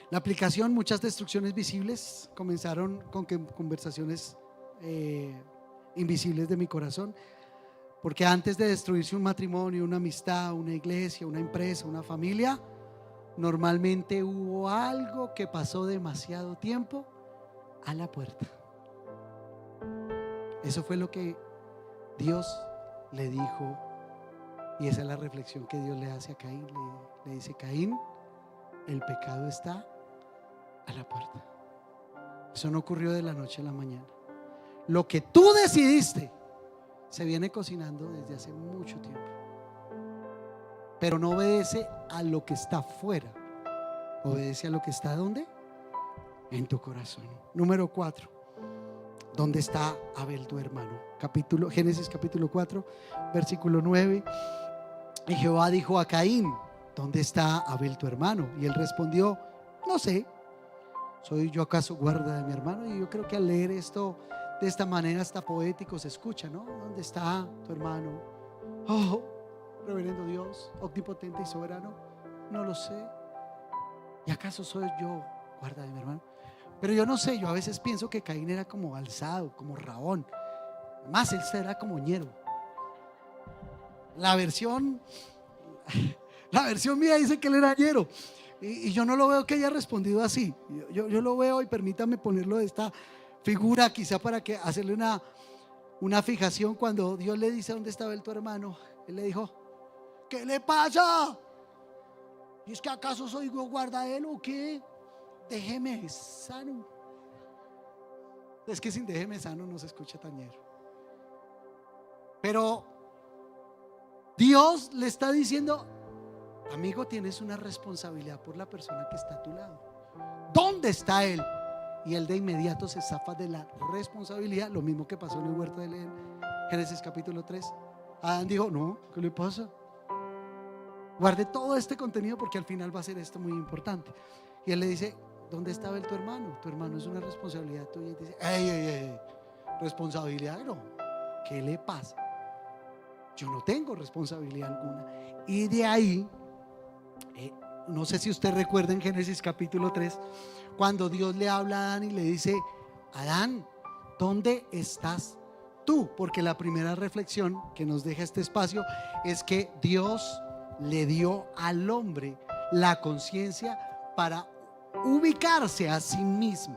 La aplicación: muchas destrucciones visibles comenzaron con conversaciones invisibles de mi corazón, porque antes de destruirse un matrimonio, una amistad, una iglesia, una empresa, una familia, normalmente hubo algo que pasó demasiado tiempo a la puerta. Eso fue lo que Dios le dijo, y esa es la reflexión que Dios le hace a Caín. Le dice: Caín, el pecado está a la puerta. Eso no ocurrió de la noche a la mañana. Lo que tú decidiste se viene cocinando desde hace mucho tiempo. pero no obedece a lo que está afuera, obedece a lo que está ¿dónde? En tu corazón. Número 4. ¿Dónde está Abel tu hermano? Génesis capítulo 4 versículo 9. Y Jehová dijo a Caín: ¿dónde está Abel tu hermano? Y él respondió: no sé. ¿Soy yo acaso guarda de mi hermano? Y yo creo que al leer esto de esta manera hasta poético se escucha, ¿no? ¿Dónde está tu hermano? Oh, reverendo Dios, omnipotente y soberano, no lo sé. ¿Y acaso soy yo guarda de mi hermano? Pero yo no sé, yo a veces pienso que Caín era como alzado, como rabón. Más él será como ñero. La versión mía dice que él era ñero. Y yo no lo veo que haya respondido así. Yo lo veo, y permítame ponerlo de esta figura, quizá para que hacerle una fijación. Cuando Dios le dice: ¿dónde estaba tu hermano? Él le dijo: ¿qué le pasa? ¿Y es que acaso soy yo guarda de él o qué? Déjeme sano. Es que sin déjeme sano no se escucha tañero. Pero Dios le está diciendo: amigo, tienes una responsabilidad por la persona que está a tu lado. ¿Dónde está él? Y él de inmediato se zafa de la responsabilidad. Lo mismo que pasó en el huerto de Edén, Génesis capítulo 3. Adán dijo: no, ¿qué le pasa? Guarde todo este contenido porque al final va a ser esto muy importante. Y él le dice: ¿dónde estaba tu hermano? Tu hermano es una responsabilidad tuya. Y dice: ey, responsabilidad no. ¿Qué le pasa? Yo no tengo responsabilidad alguna. Y de ahí, no sé si usted recuerda en Génesis capítulo 3, cuando Dios le habla a Adán y le dice: Adán, ¿dónde estás tú? Porque la primera reflexión que nos deja este espacio es que Dios le dio al hombre la conciencia para ubicarse a sí mismo.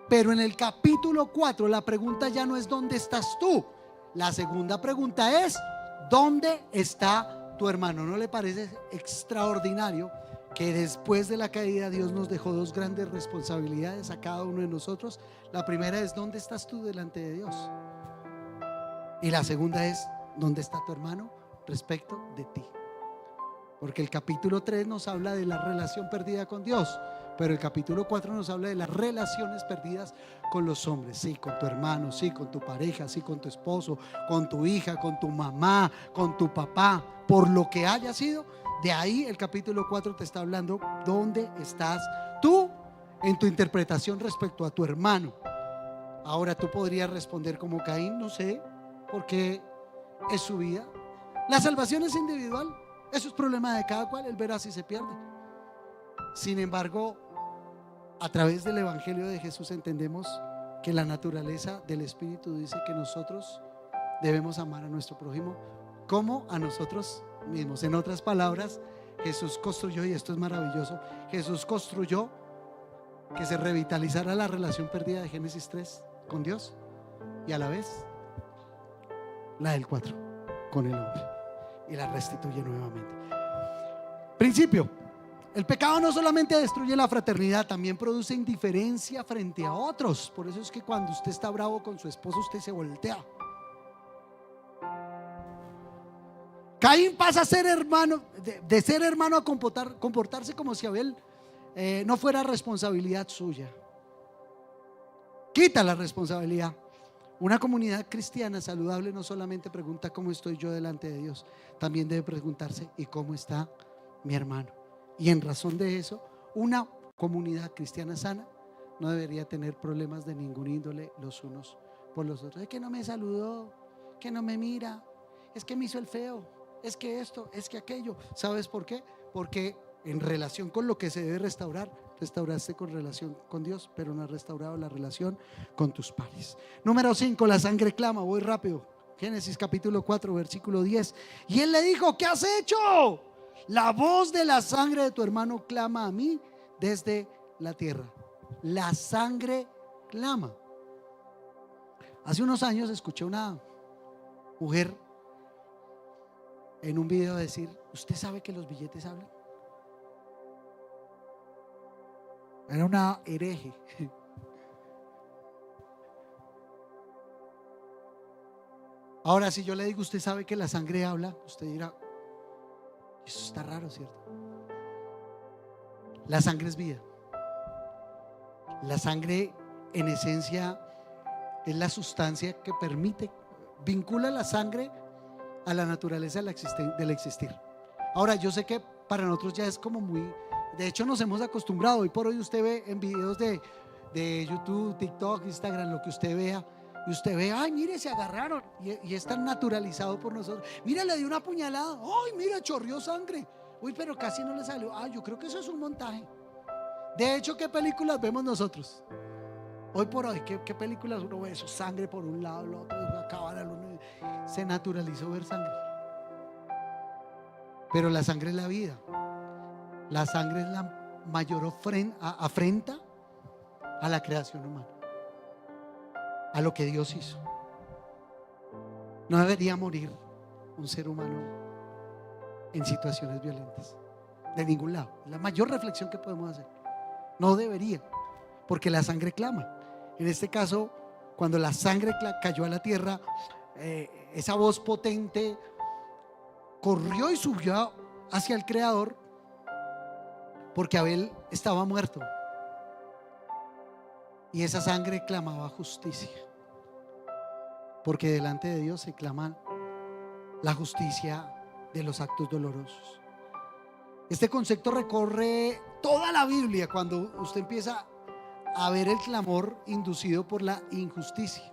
Pero en el capítulo 4 la pregunta ya no es ¿dónde estás tú? La segunda pregunta es: ¿dónde está tu hermano? ¿No le parece extraordinario que después de la caída Dios nos dejó dos grandes responsabilidades a cada uno de nosotros? La primera es: ¿dónde estás tú delante de Dios? Y la segunda es: ¿dónde está tu hermano respecto de ti? Porque el capítulo 3 nos habla de la relación perdida con Dios, pero el capítulo 4 nos habla de las relaciones perdidas con los hombres. Sí, con tu hermano, sí, con tu pareja, sí, con tu esposo, con tu hija, con tu mamá, con tu papá, por lo que haya sido. De ahí el capítulo 4 te está hablando dónde estás tú en tu interpretación respecto a tu hermano. Ahora tú podrías responder como Caín: no sé, porque es su vida. La salvación es individual. Eso es problema de cada cual, él verá si se pierde. Sin embargo, a través del evangelio de Jesús entendemos que la naturaleza del Espíritu dice que nosotros debemos amar a nuestro prójimo como a nosotros mismos. En otras palabras, Jesús construyó, y esto es maravilloso, Jesús construyó que se revitalizara la relación perdida de Génesis 3 con Dios, y a la vez la del 4 con el hombre, y la restituye nuevamente. Principio: el pecado no solamente destruye la fraternidad, también produce indiferencia frente a otros. Por eso es que cuando usted está bravo con su esposo, usted se voltea. Caín pasa a ser hermano, de ser hermano a comportarse como si Abel no fuera responsabilidad suya. Quita la responsabilidad. Una comunidad cristiana saludable no solamente pregunta cómo estoy yo delante de Dios, también debe preguntarse: ¿y cómo está mi hermano? Y en razón de eso, una comunidad cristiana sana no debería tener problemas de ningún índole los unos por los otros. Es que no me saludó, que no me mira, es que me hizo el feo, es que esto, es que aquello. ¿Sabes por qué? Porque en relación con lo que se debe restaurar, restauraste con relación con Dios, pero no has restaurado la relación con tus pares. Número 5, la sangre clama. Voy rápido. Génesis capítulo 4 versículo 10. Y él le dijo: ¿qué has hecho? La voz de la sangre de tu hermano clama a mí desde la tierra. La sangre clama. Hace unos años escuché una mujer en un video decir: ¿usted sabe que los billetes hablan? Era una hereje. Ahora, si yo le digo: ¿usted sabe que la sangre habla? Usted dirá: Eso está raro, ¿cierto? La sangre es vida. La sangre, en esencia, es la sustancia que permite, vincula la sangre a la naturaleza del existir. Ahora, yo sé que para nosotros ya es como muy, de hecho nos hemos acostumbrado. Hoy por hoy usted ve en videos de YouTube, TikTok, Instagram, lo que usted vea, y usted ve, ay, mire, se agarraron, y es tan naturalizado por nosotros. Mira, le dio una puñalada, ay, mira, chorrió sangre, uy, pero casi no le salió. Ah, yo creo que eso es un montaje. De hecho, ¿qué películas vemos nosotros? Hoy por hoy, ¿qué películas uno ve? Eso, sangre por un lado, el otro, acabar al uno. Se naturalizó ver sangre. Pero la sangre es la vida. La sangre es la mayor afrenta a la creación humana, a lo que Dios hizo. No debería morir un ser humano en situaciones violentas, de ningún lado. La mayor reflexión que podemos hacer. No debería, porque la sangre clama. En este caso, cuando la sangre cayó a la tierra, esa voz potente corrió y subió hacia el Creador, porque Abel estaba muerto, y esa sangre clamaba justicia, porque delante de Dios se clama la justicia de los actos dolorosos. Este concepto recorre toda la Biblia cuando usted empieza a ver el clamor inducido por la injusticia.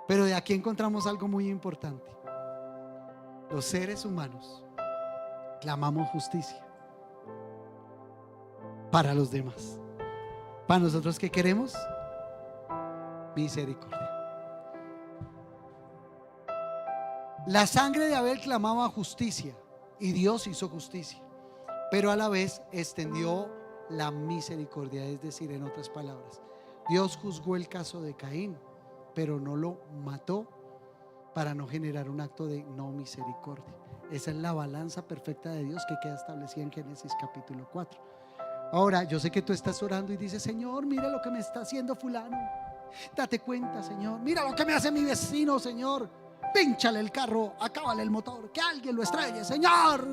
Pero de aquí encontramos algo muy importante. Los seres humanos clamamos justicia para los demás. Para nosotros, ¿qué queremos? Misericordia. La sangre de Abel clamaba justicia y Dios hizo justicia, pero a la vez extendió la misericordia. Es decir, en otras palabras, Dios juzgó el caso de Caín, pero no lo mató para no generar un acto de no misericordia. Esa es la balanza perfecta de Dios que queda establecida en Génesis capítulo 4. Ahora, yo sé que tú estás orando y dices: Señor, mira lo que me está haciendo fulano. Date cuenta, Señor. Mira lo que me hace mi vecino, Señor. Pínchale el carro, acábale el motor, que alguien lo estrelle, Señor.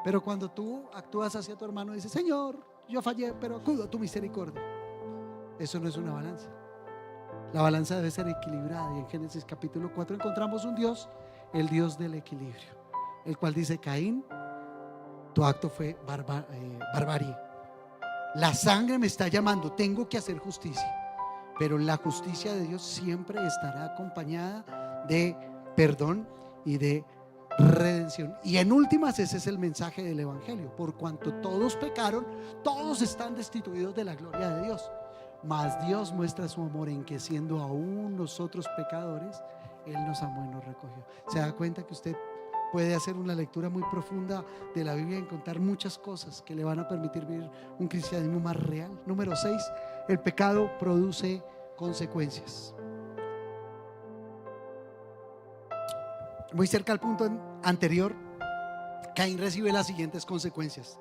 Pero cuando tú actúas hacia tu hermano y dices: Señor, yo fallé, pero acudo a tu misericordia, eso no es una balanza. La balanza debe ser equilibrada. Y en Génesis capítulo 4 encontramos un Dios, el Dios del equilibrio, el cual dice: Caín, tu acto fue barbarie. La sangre me está llamando, tengo que hacer justicia. Pero la justicia de Dios siempre estará acompañada de perdón y de redención. Y en últimas, ese es el mensaje del Evangelio: por cuanto todos pecaron, todos están destituidos de la gloria de Dios. Mas Dios muestra su amor en que, siendo aún nosotros pecadores, Él nos amó y nos recogió. ¿Se da cuenta que usted puede hacer una lectura muy profunda de la Biblia y encontrar muchas cosas que le van a permitir vivir un cristianismo más real? Número 6, el pecado produce consecuencias. Muy cerca al punto anterior, Caín recibe las siguientes consecuencias.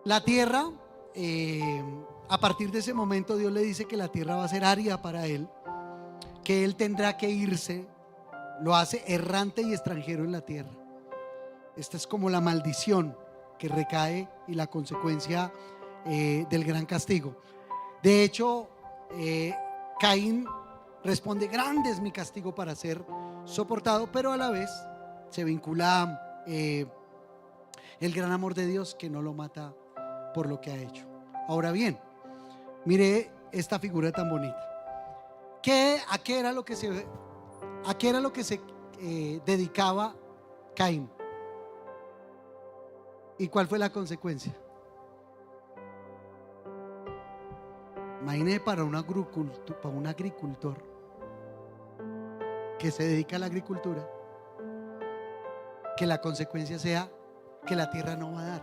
La tierra, a partir de ese momento, Dios le dice que la tierra va a ser árida para él, que él tendrá que irse. Lo hace errante y extranjero en la tierra. Esta es como la maldición que recae y la consecuencia del gran castigo. De hecho, Caín responde: grande es mi castigo para ser soportado, pero a la vez se vincula el gran amor de Dios, que no lo mata por lo que ha hecho. Ahora bien, mire esta figura tan bonita. ¿A qué era lo que se dedicaba Caín? ¿Y cuál fue la consecuencia? Imagínese para un agricultor que se dedica a la agricultura, que la consecuencia sea que la tierra no va a dar.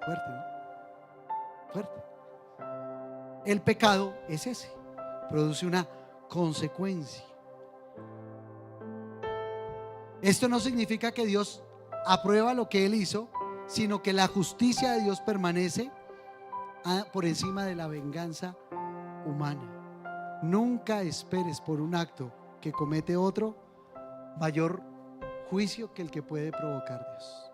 Fuerte, ¿no? Fuerte. El pecado es ese, produce una consecuencia. Esto no significa que Dios aprueba lo que Él hizo, sino que la justicia de Dios permanece por encima de la venganza humana. Nunca esperes por un acto que comete otro mayor juicio que el que puede provocar Dios.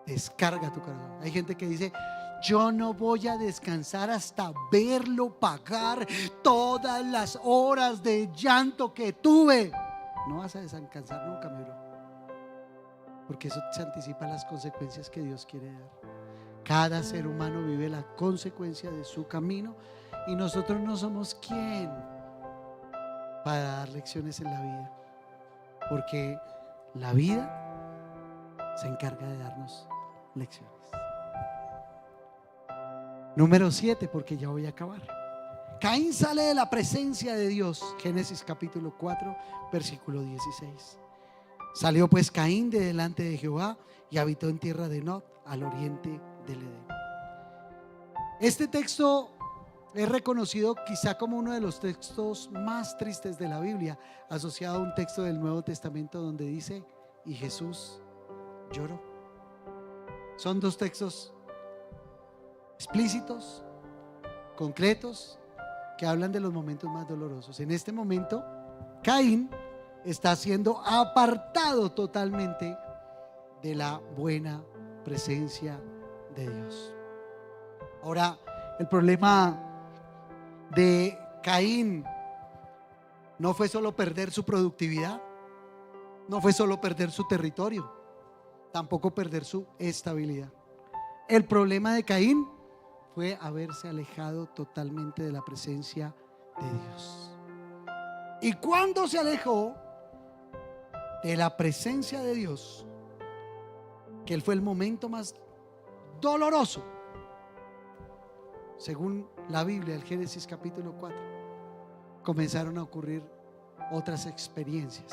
Descarga tu corazón. Hay gente que dice: yo no voy a descansar hasta verlo pagar todas las horas de llanto que tuve. No vas a descansar nunca, mi bro, porque eso se anticipa a las consecuencias que Dios quiere dar. Cada ser humano vive la consecuencia de su camino, y nosotros no somos quien para dar lecciones en la vida, porque la vida se encarga de darnos lecciones. Número 7, porque ya voy a acabar. Caín sale de la presencia de Dios. Génesis capítulo 4, versículo 16. Salió pues Caín de delante de Jehová y habitó en tierra de Nod, al oriente del Edén. Este texto es reconocido quizá como uno de los textos más tristes de la Biblia, asociado a un texto del Nuevo Testamento donde dice: y Jesús lloró. Son dos textos explícitos, concretos, que hablan de los momentos más dolorosos. En este momento, Caín está siendo apartado totalmente de la buena presencia de Dios. Ahora, el problema de Caín no fue solo perder su productividad, no fue solo perder su territorio, tampoco perder su estabilidad. El problema de Caín fue haberse alejado totalmente de la presencia de Dios. Y cuando se alejó de la presencia de Dios, que él fue el momento más doloroso, según la Biblia, el Génesis capítulo 4, comenzaron a ocurrir otras experiencias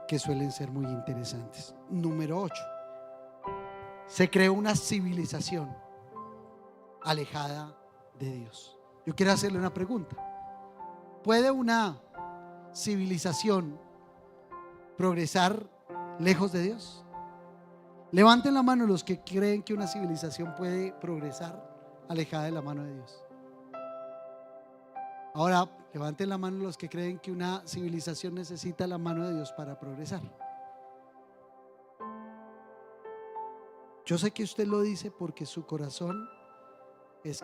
que suelen ser muy interesantes. Número 8, se creó una civilización alejada de Dios. Yo quiero hacerle una pregunta: ¿puede una civilización progresar lejos de Dios? Levanten la mano los que creen que una civilización puede progresar alejada de la mano de Dios. Ahora, levanten la mano los que creen que una civilización necesita la mano de Dios para progresar. Yo sé que usted lo dice porque su corazón es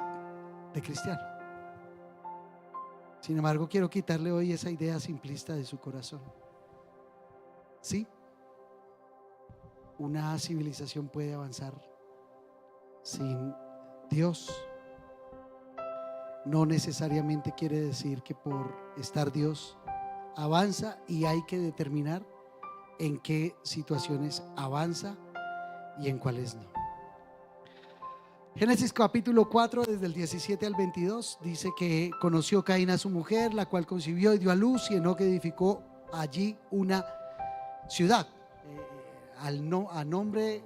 de cristiano. Sin embargo, quiero quitarle hoy esa idea simplista de su corazón. Sí, una civilización puede avanzar sin Dios. No necesariamente quiere decir que por estar Dios avanza, y hay que determinar en qué situaciones avanza y en cuáles no. Génesis capítulo 4, desde el 17 al 22, dice que conoció Caín a su mujer, la cual concibió y dio a luz, y Enoc edificó allí una ciudad. El nombre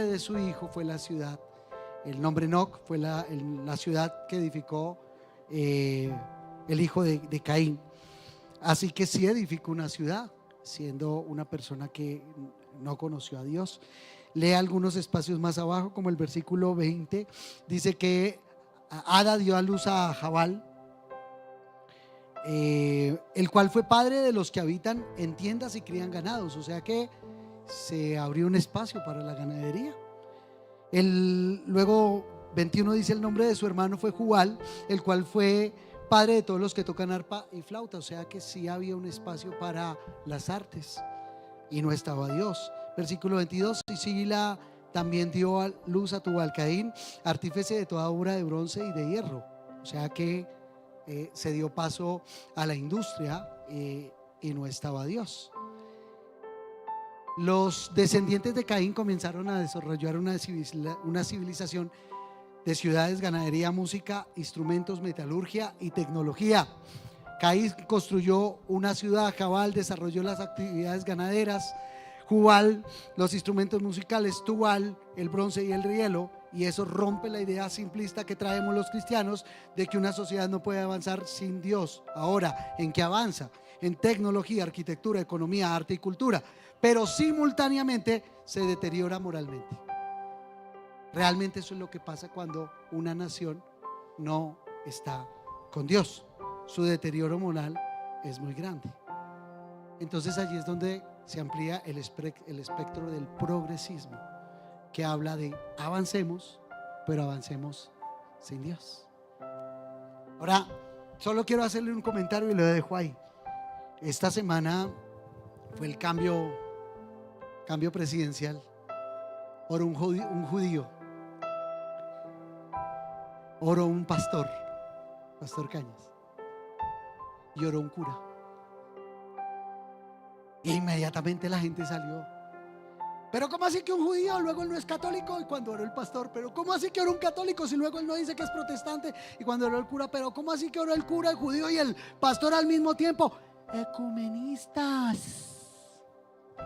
de su hijo fue la ciudad. El nombre Enoc fue la ciudad que edificó el hijo de Caín. Así que sí edificó una ciudad, siendo una persona que no conoció a Dios. Lea algunos espacios más abajo, como el versículo 20, dice que Ada dio a luz a Jabal, el cual fue padre de los que habitan en tiendas y crían ganados. O sea que se abrió un espacio para la ganadería. Luego 21 dice: el nombre de su hermano fue Jubal, el cual fue padre de todos los que tocan arpa y flauta. O sea que sí había un espacio para las artes y no estaba Dios. Versículo 22: y Sila también dio a luz a Tubal-Caín, artífice de toda obra de bronce y de hierro. O sea que se dio paso a la industria y no estaba Dios. Los descendientes de Caín comenzaron a desarrollar una civilización de ciudades, ganadería, música, instrumentos, metalurgia y tecnología. Caín construyó una ciudad, Jabal desarrolló las actividades ganaderas, Jubal los instrumentos musicales, Tubal el bronce y el hielo. Y eso rompe la idea simplista que traemos los cristianos de que una sociedad no puede avanzar sin Dios. Ahora, ¿en qué avanza? En tecnología, arquitectura, economía, arte y cultura, pero simultáneamente se deteriora moralmente. Realmente eso es lo que pasa cuando una nación no está con Dios. Su deterioro moral es muy grande. Entonces allí es donde se amplía el espectro del progresismo, que habla de avancemos, pero avancemos sin Dios. Ahora, solo quiero hacerle un comentario y lo dejo ahí. Esta semana fue el cambio presidencial. Oró un judío, oró un pastor Cañas, y oró un cura. E inmediatamente la gente salió. Pero ¿cómo así que un judío luego él no es católico? Y cuando oró el pastor, pero ¿cómo así que oró un católico si luego él no dice que es protestante? Y cuando oró el cura, pero ¿cómo así que oró el cura, el judío y el pastor al mismo tiempo? Ecumenistas.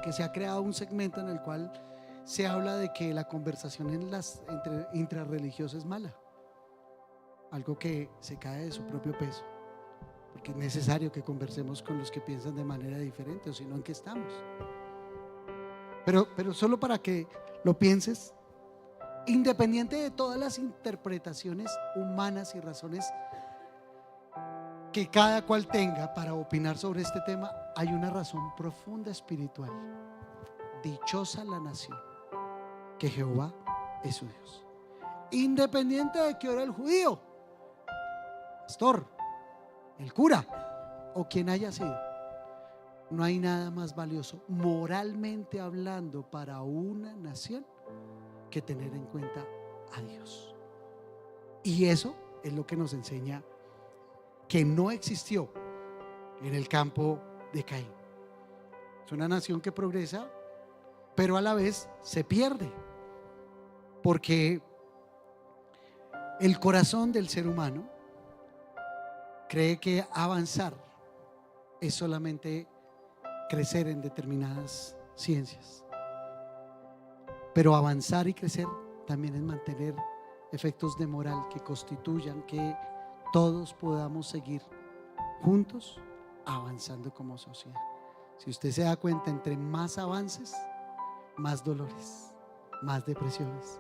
Que se ha creado un segmento en el cual se habla de que la conversación intrarreligiosas es mala, algo que se cae de su propio peso, porque es necesario que conversemos con los que piensan de manera diferente, o si no, ¿en qué estamos? Pero solo para que lo pienses, independiente de todas las interpretaciones humanas y razones que cada cual tenga para opinar sobre este tema, hay una razón profunda espiritual. Dichosa la nación que Jehová es su Dios. Independiente de que ore el judío, pastor, el cura o quien haya sido, no hay nada más valioso moralmente hablando para una nación que tener en cuenta a Dios. Y eso es lo que nos enseña que no existió en el campo de Caín. Es una nación que progresa, pero a la vez se pierde, porque el corazón del ser humano cree que avanzar es solamente crecer en determinadas ciencias, pero avanzar y crecer también es mantener efectos de moral que constituyan que todos podamos seguir juntos avanzando como sociedad. Si usted se da cuenta, entre más avances, más dolores, más depresiones,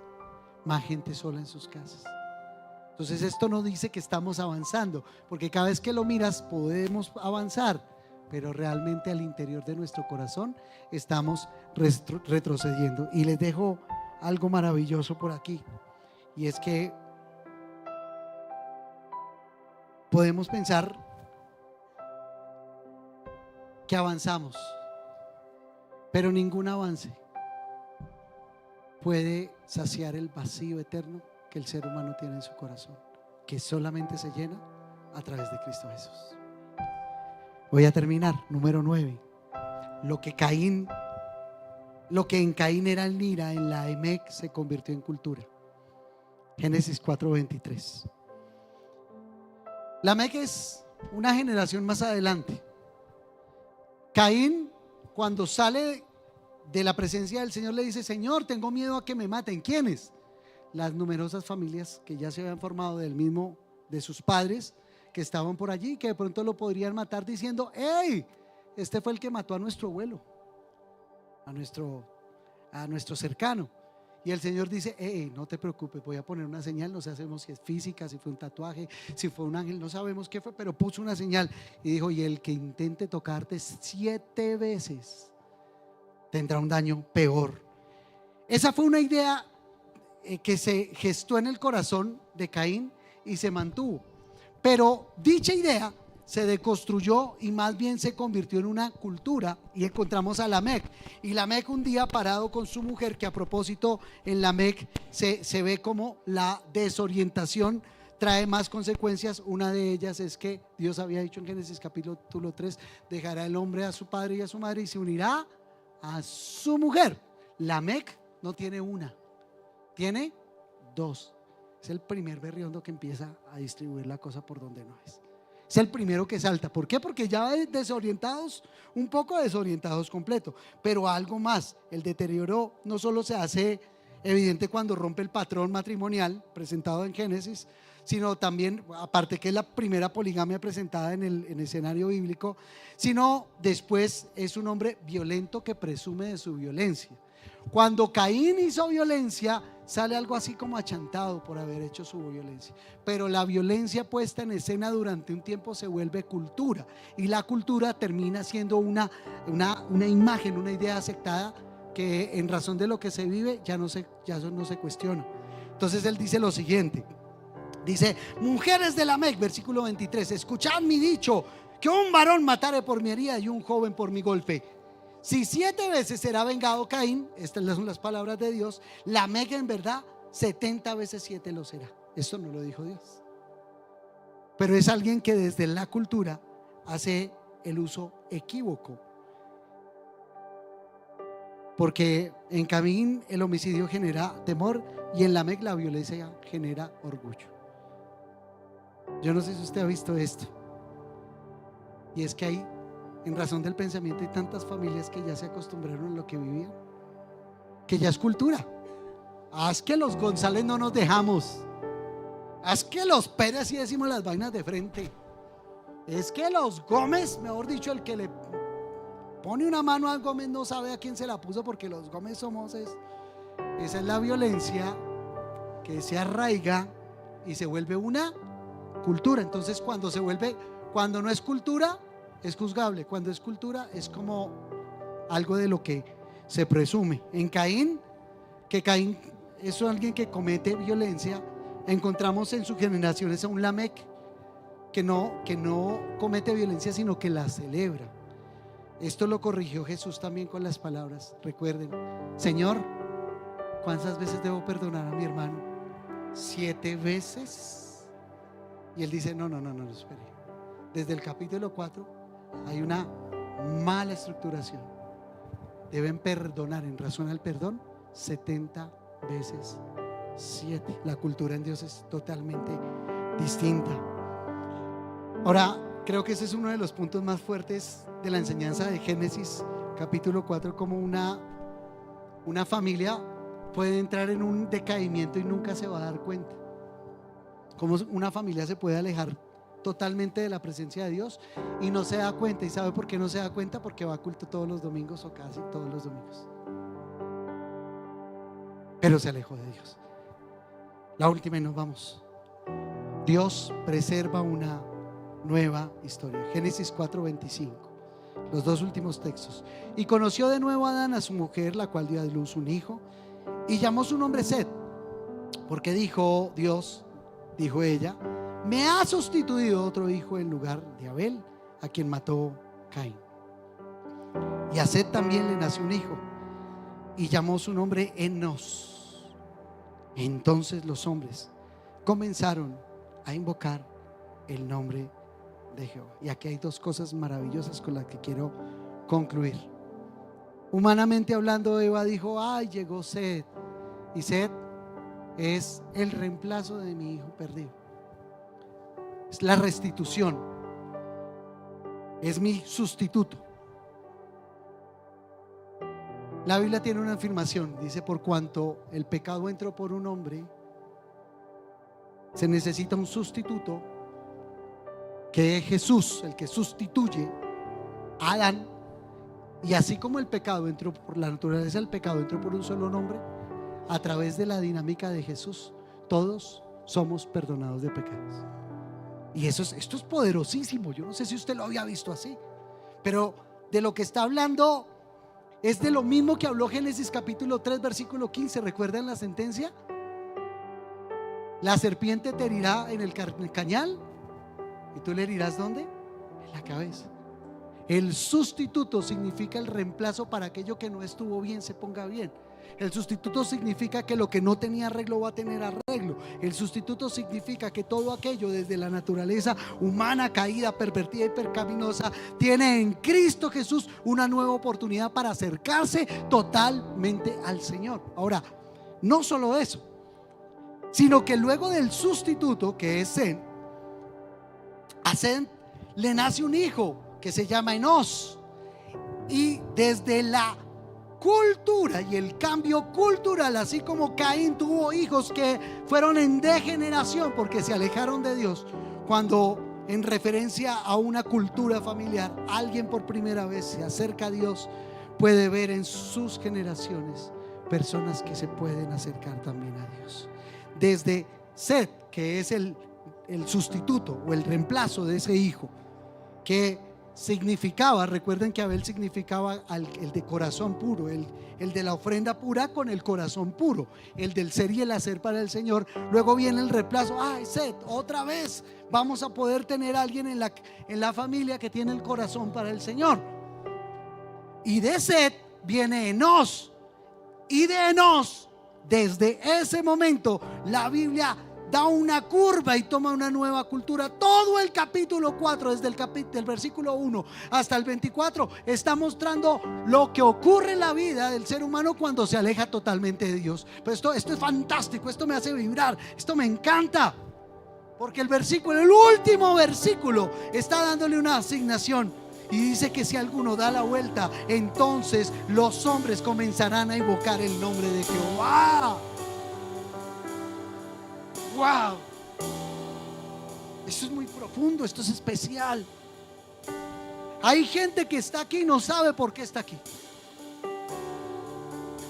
más gente sola en sus casas. Entonces esto no dice que estamos avanzando, porque cada vez que lo miras podemos avanzar, pero realmente al interior de nuestro corazón estamos retrocediendo. Y les dejo algo maravilloso por aquí, y es que podemos pensar que avanzamos, pero ningún avance puede saciar el vacío eterno que el ser humano tiene en su corazón, que solamente se llena a través de Cristo Jesús. Voy a terminar. Número 9. Lo que en Caín era el ira, en la Emec se convirtió en cultura. Génesis 4:23. La Mec es una generación más adelante. Caín, cuando sale de la presencia del Señor, le dice: Señor, tengo miedo a que me maten. ¿Quiénes? Las numerosas familias que ya se habían formado de sus padres, que estaban por allí, que de pronto lo podrían matar diciendo: hey, este fue el que mató a nuestro abuelo, a nuestro cercano. Y el Señor dice: hey, no te preocupes, voy a poner una señal. No sabemos si es física, si fue un tatuaje, si fue un ángel, no sabemos qué fue, pero puso una señal y dijo: y el que intente tocarte 7 veces tendrá un daño peor. Esa fue una idea que se gestó en el corazón de Caín y se mantuvo, pero dicha idea se deconstruyó y más bien se convirtió en una cultura, y encontramos a Lamec. Y Lamec, un día parado con su mujer, que a propósito en Lamec se ve como la desorientación trae más consecuencias. Una de ellas es que Dios había dicho en Génesis capítulo 3: dejará el hombre a su padre y a su madre y se unirá a su mujer. Lamec no tiene una, tiene 2. Es el primer berriondo que empieza a distribuir la cosa por donde no es. Es el primero que salta. ¿Por qué? Porque ya desorientados, un poco desorientados completo. Pero algo más, el deterioro no solo se hace evidente cuando rompe el patrón matrimonial presentado en Génesis, sino también, aparte que es la primera poligamia presentada en el escenario bíblico, sino después es un hombre violento que presume de su violencia. Cuando Caín hizo violencia, sale algo así como achantado por haber hecho su violencia. Pero la violencia puesta en escena durante un tiempo se vuelve cultura, y la cultura termina siendo una imagen, una idea aceptada, que en razón de lo que se vive ya no se cuestiona. Entonces él dice lo siguiente, dice: mujeres de Lamec, versículo 23, escuchad mi dicho, que un varón matare por mi herida y un joven por mi golpe. Si 7 veces será vengado Caín, estas son las palabras de Dios, Lamec en verdad 70 veces 7 lo será. Esto no lo dijo Dios, pero es alguien que desde la cultura hace el uso equívoco, porque en Caín el homicidio genera temor y en Lamec la violencia genera orgullo. Yo no sé si usted ha visto esto, y es que hay, en razón del pensamiento, hay tantas familias que ya se acostumbraron a lo que vivían, que ya es cultura. Haz que los González no nos dejamos, haz que los Pérez y decimos las vainas de frente, es que los Gómez, mejor dicho, el que le pone una mano al Gómez no sabe a quién se la puso, porque los Gómez somos esa es la violencia que se arraiga y se vuelve una cultura. Entonces cuando no es cultura es juzgable, cuando es cultura es como algo de lo que se presume. En Caín, que Caín es alguien que comete violencia, encontramos en sus generaciones a un Lamec que no comete violencia, sino que la celebra. Esto lo corrigió Jesús también con las palabras, recuerden: Señor, ¿cuántas veces debo perdonar a mi hermano? 7 veces. Y él dice: no, espere. Desde el capítulo 4 hay una mala estructuración. Deben perdonar en razón al perdón 70 veces 7. La cultura en Dios es totalmente distinta. Ahora, creo que ese es uno de los puntos más fuertes de la enseñanza de Génesis capítulo 4, como una familia puede entrar en un decaimiento y nunca se va a dar cuenta. Cómo una familia se puede alejar totalmente de la presencia de Dios y no se da cuenta. ¿Y sabe por qué no se da cuenta? Porque va a culto todos los domingos, o casi todos los domingos, pero se alejó de Dios. La última y nos vamos. Dios preserva una nueva historia. Génesis 4:25, los 2 últimos textos. Y conoció de nuevo Adán a su mujer, la cual dio a luz un hijo, y llamó su nombre Set, porque dijo ella: me ha sustituido otro hijo en lugar de Abel, a quien mató Caín. Y a Set también le nació un hijo, y llamó su nombre Enos. Entonces los hombres comenzaron a invocar el nombre de Jehová. Y aquí hay 2 cosas maravillosas con las que quiero concluir. Humanamente hablando, Eva dijo: ay, llegó Set, y Set es el reemplazo de mi hijo perdido, es la restitución, es mi sustituto. La Biblia tiene una afirmación, dice: por cuanto el pecado entró por un hombre, se necesita un sustituto, que es Jesús, el que sustituye a Adán. Y así como el pecado entró por la naturaleza, el pecado entró por un solo hombre, a través de la dinámica de Jesús todos somos perdonados de pecados. Y esto es poderosísimo. Yo no sé si usted lo había visto así, pero de lo que está hablando es de lo mismo que habló Génesis capítulo 3 versículo 15. ¿Recuerdan la sentencia? La serpiente te herirá en el cañal y tú le herirás ¿dónde? En la cabeza. El sustituto significa el reemplazo para aquello que no estuvo bien se ponga bien. El sustituto significa que lo que no tenía arreglo va a tener arreglo. El sustituto significa que todo aquello desde la naturaleza humana caída, pervertida y pecaminosa tiene en Cristo Jesús una nueva oportunidad para acercarse totalmente al Señor. Ahora, no solo eso, sino que luego del sustituto, que es Zen, a Zen le nace un hijo que se llama Enos. Y desde la cultura y el cambio cultural, así como Caín tuvo hijos que fueron en degeneración porque se alejaron de Dios, cuando en referencia a una cultura familiar alguien por primera vez se acerca a Dios, puede ver en sus generaciones personas que se pueden acercar también a Dios. Desde Set, que es el sustituto o el reemplazo de ese hijo, que significaba, recuerden que Abel significaba el de corazón puro, el de la ofrenda pura con el corazón puro, el del ser y el hacer para el Señor. Luego viene el reemplazo. Ay, Set, otra vez vamos a poder tener a alguien en la familia que tiene el corazón para el Señor. Y de Set viene Enos, y de Enos, desde ese momento la Biblia da una curva y toma una nueva cultura. Todo el capítulo 4, desde el versículo 1 hasta el 24, está mostrando lo que ocurre en la vida del ser humano cuando se aleja totalmente de Dios. Pero esto es fantástico, esto me hace vibrar, esto me encanta, porque el último versículo está dándole una asignación. Y dice que si alguno da la vuelta, entonces los hombres comenzarán a invocar el nombre de Jehová. ¡Wow! Esto es muy profundo, esto es especial. Hay gente que está aquí y no sabe por qué está aquí.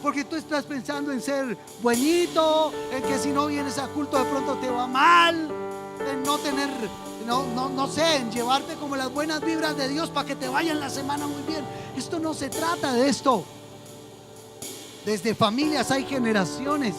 Porque tú estás pensando en ser buenito, en que si no vienes a culto de pronto te va mal, en no tener, no sé, en llevarte como las buenas vibras de Dios para que te vaya en la semana muy bien. Esto no se trata de esto. Desde familias hay generaciones.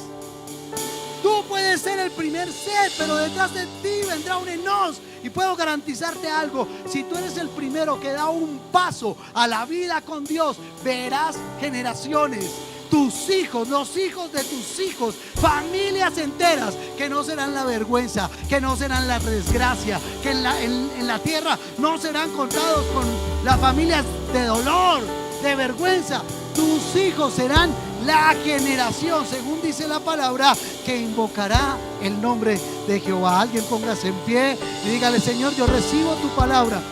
Tú puedes ser el primer Set, pero detrás de ti vendrá un Enos. Y puedo garantizarte algo: si tú eres el primero que da un paso a la vida con Dios, verás generaciones, tus hijos, los hijos de tus hijos, familias enteras que no serán la vergüenza, que no serán la desgracia, que en la tierra no serán contados con las familias de dolor, de vergüenza. Tus hijos serán la generación, según dice la palabra, que invocará el nombre de Jehová. Alguien póngase en pie y dígale: Señor, yo recibo tu palabra,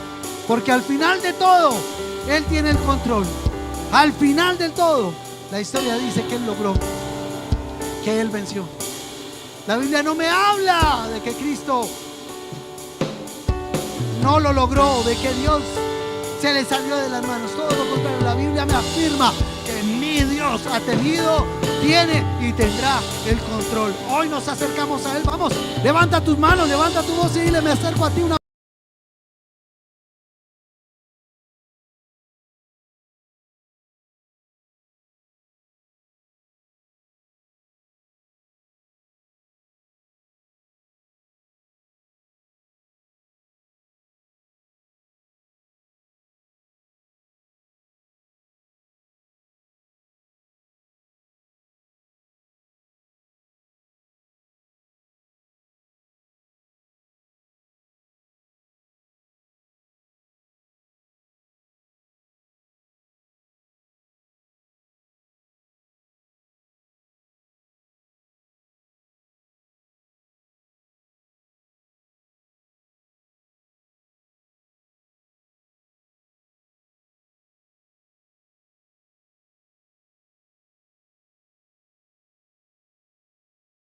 porque al final de todo Él tiene el control. Al final de todo, la historia dice que Él logró, que Él venció. La Biblia no me habla de que Cristo no lo logró, de que Dios se le salió de las manos. Todo lo contrario, la Biblia me afirma que mi Dios ha tenido, tiene y tendrá el control. Hoy nos acercamos a Él. Vamos, levanta tus manos, levanta tu voz y dile: me acerco a ti una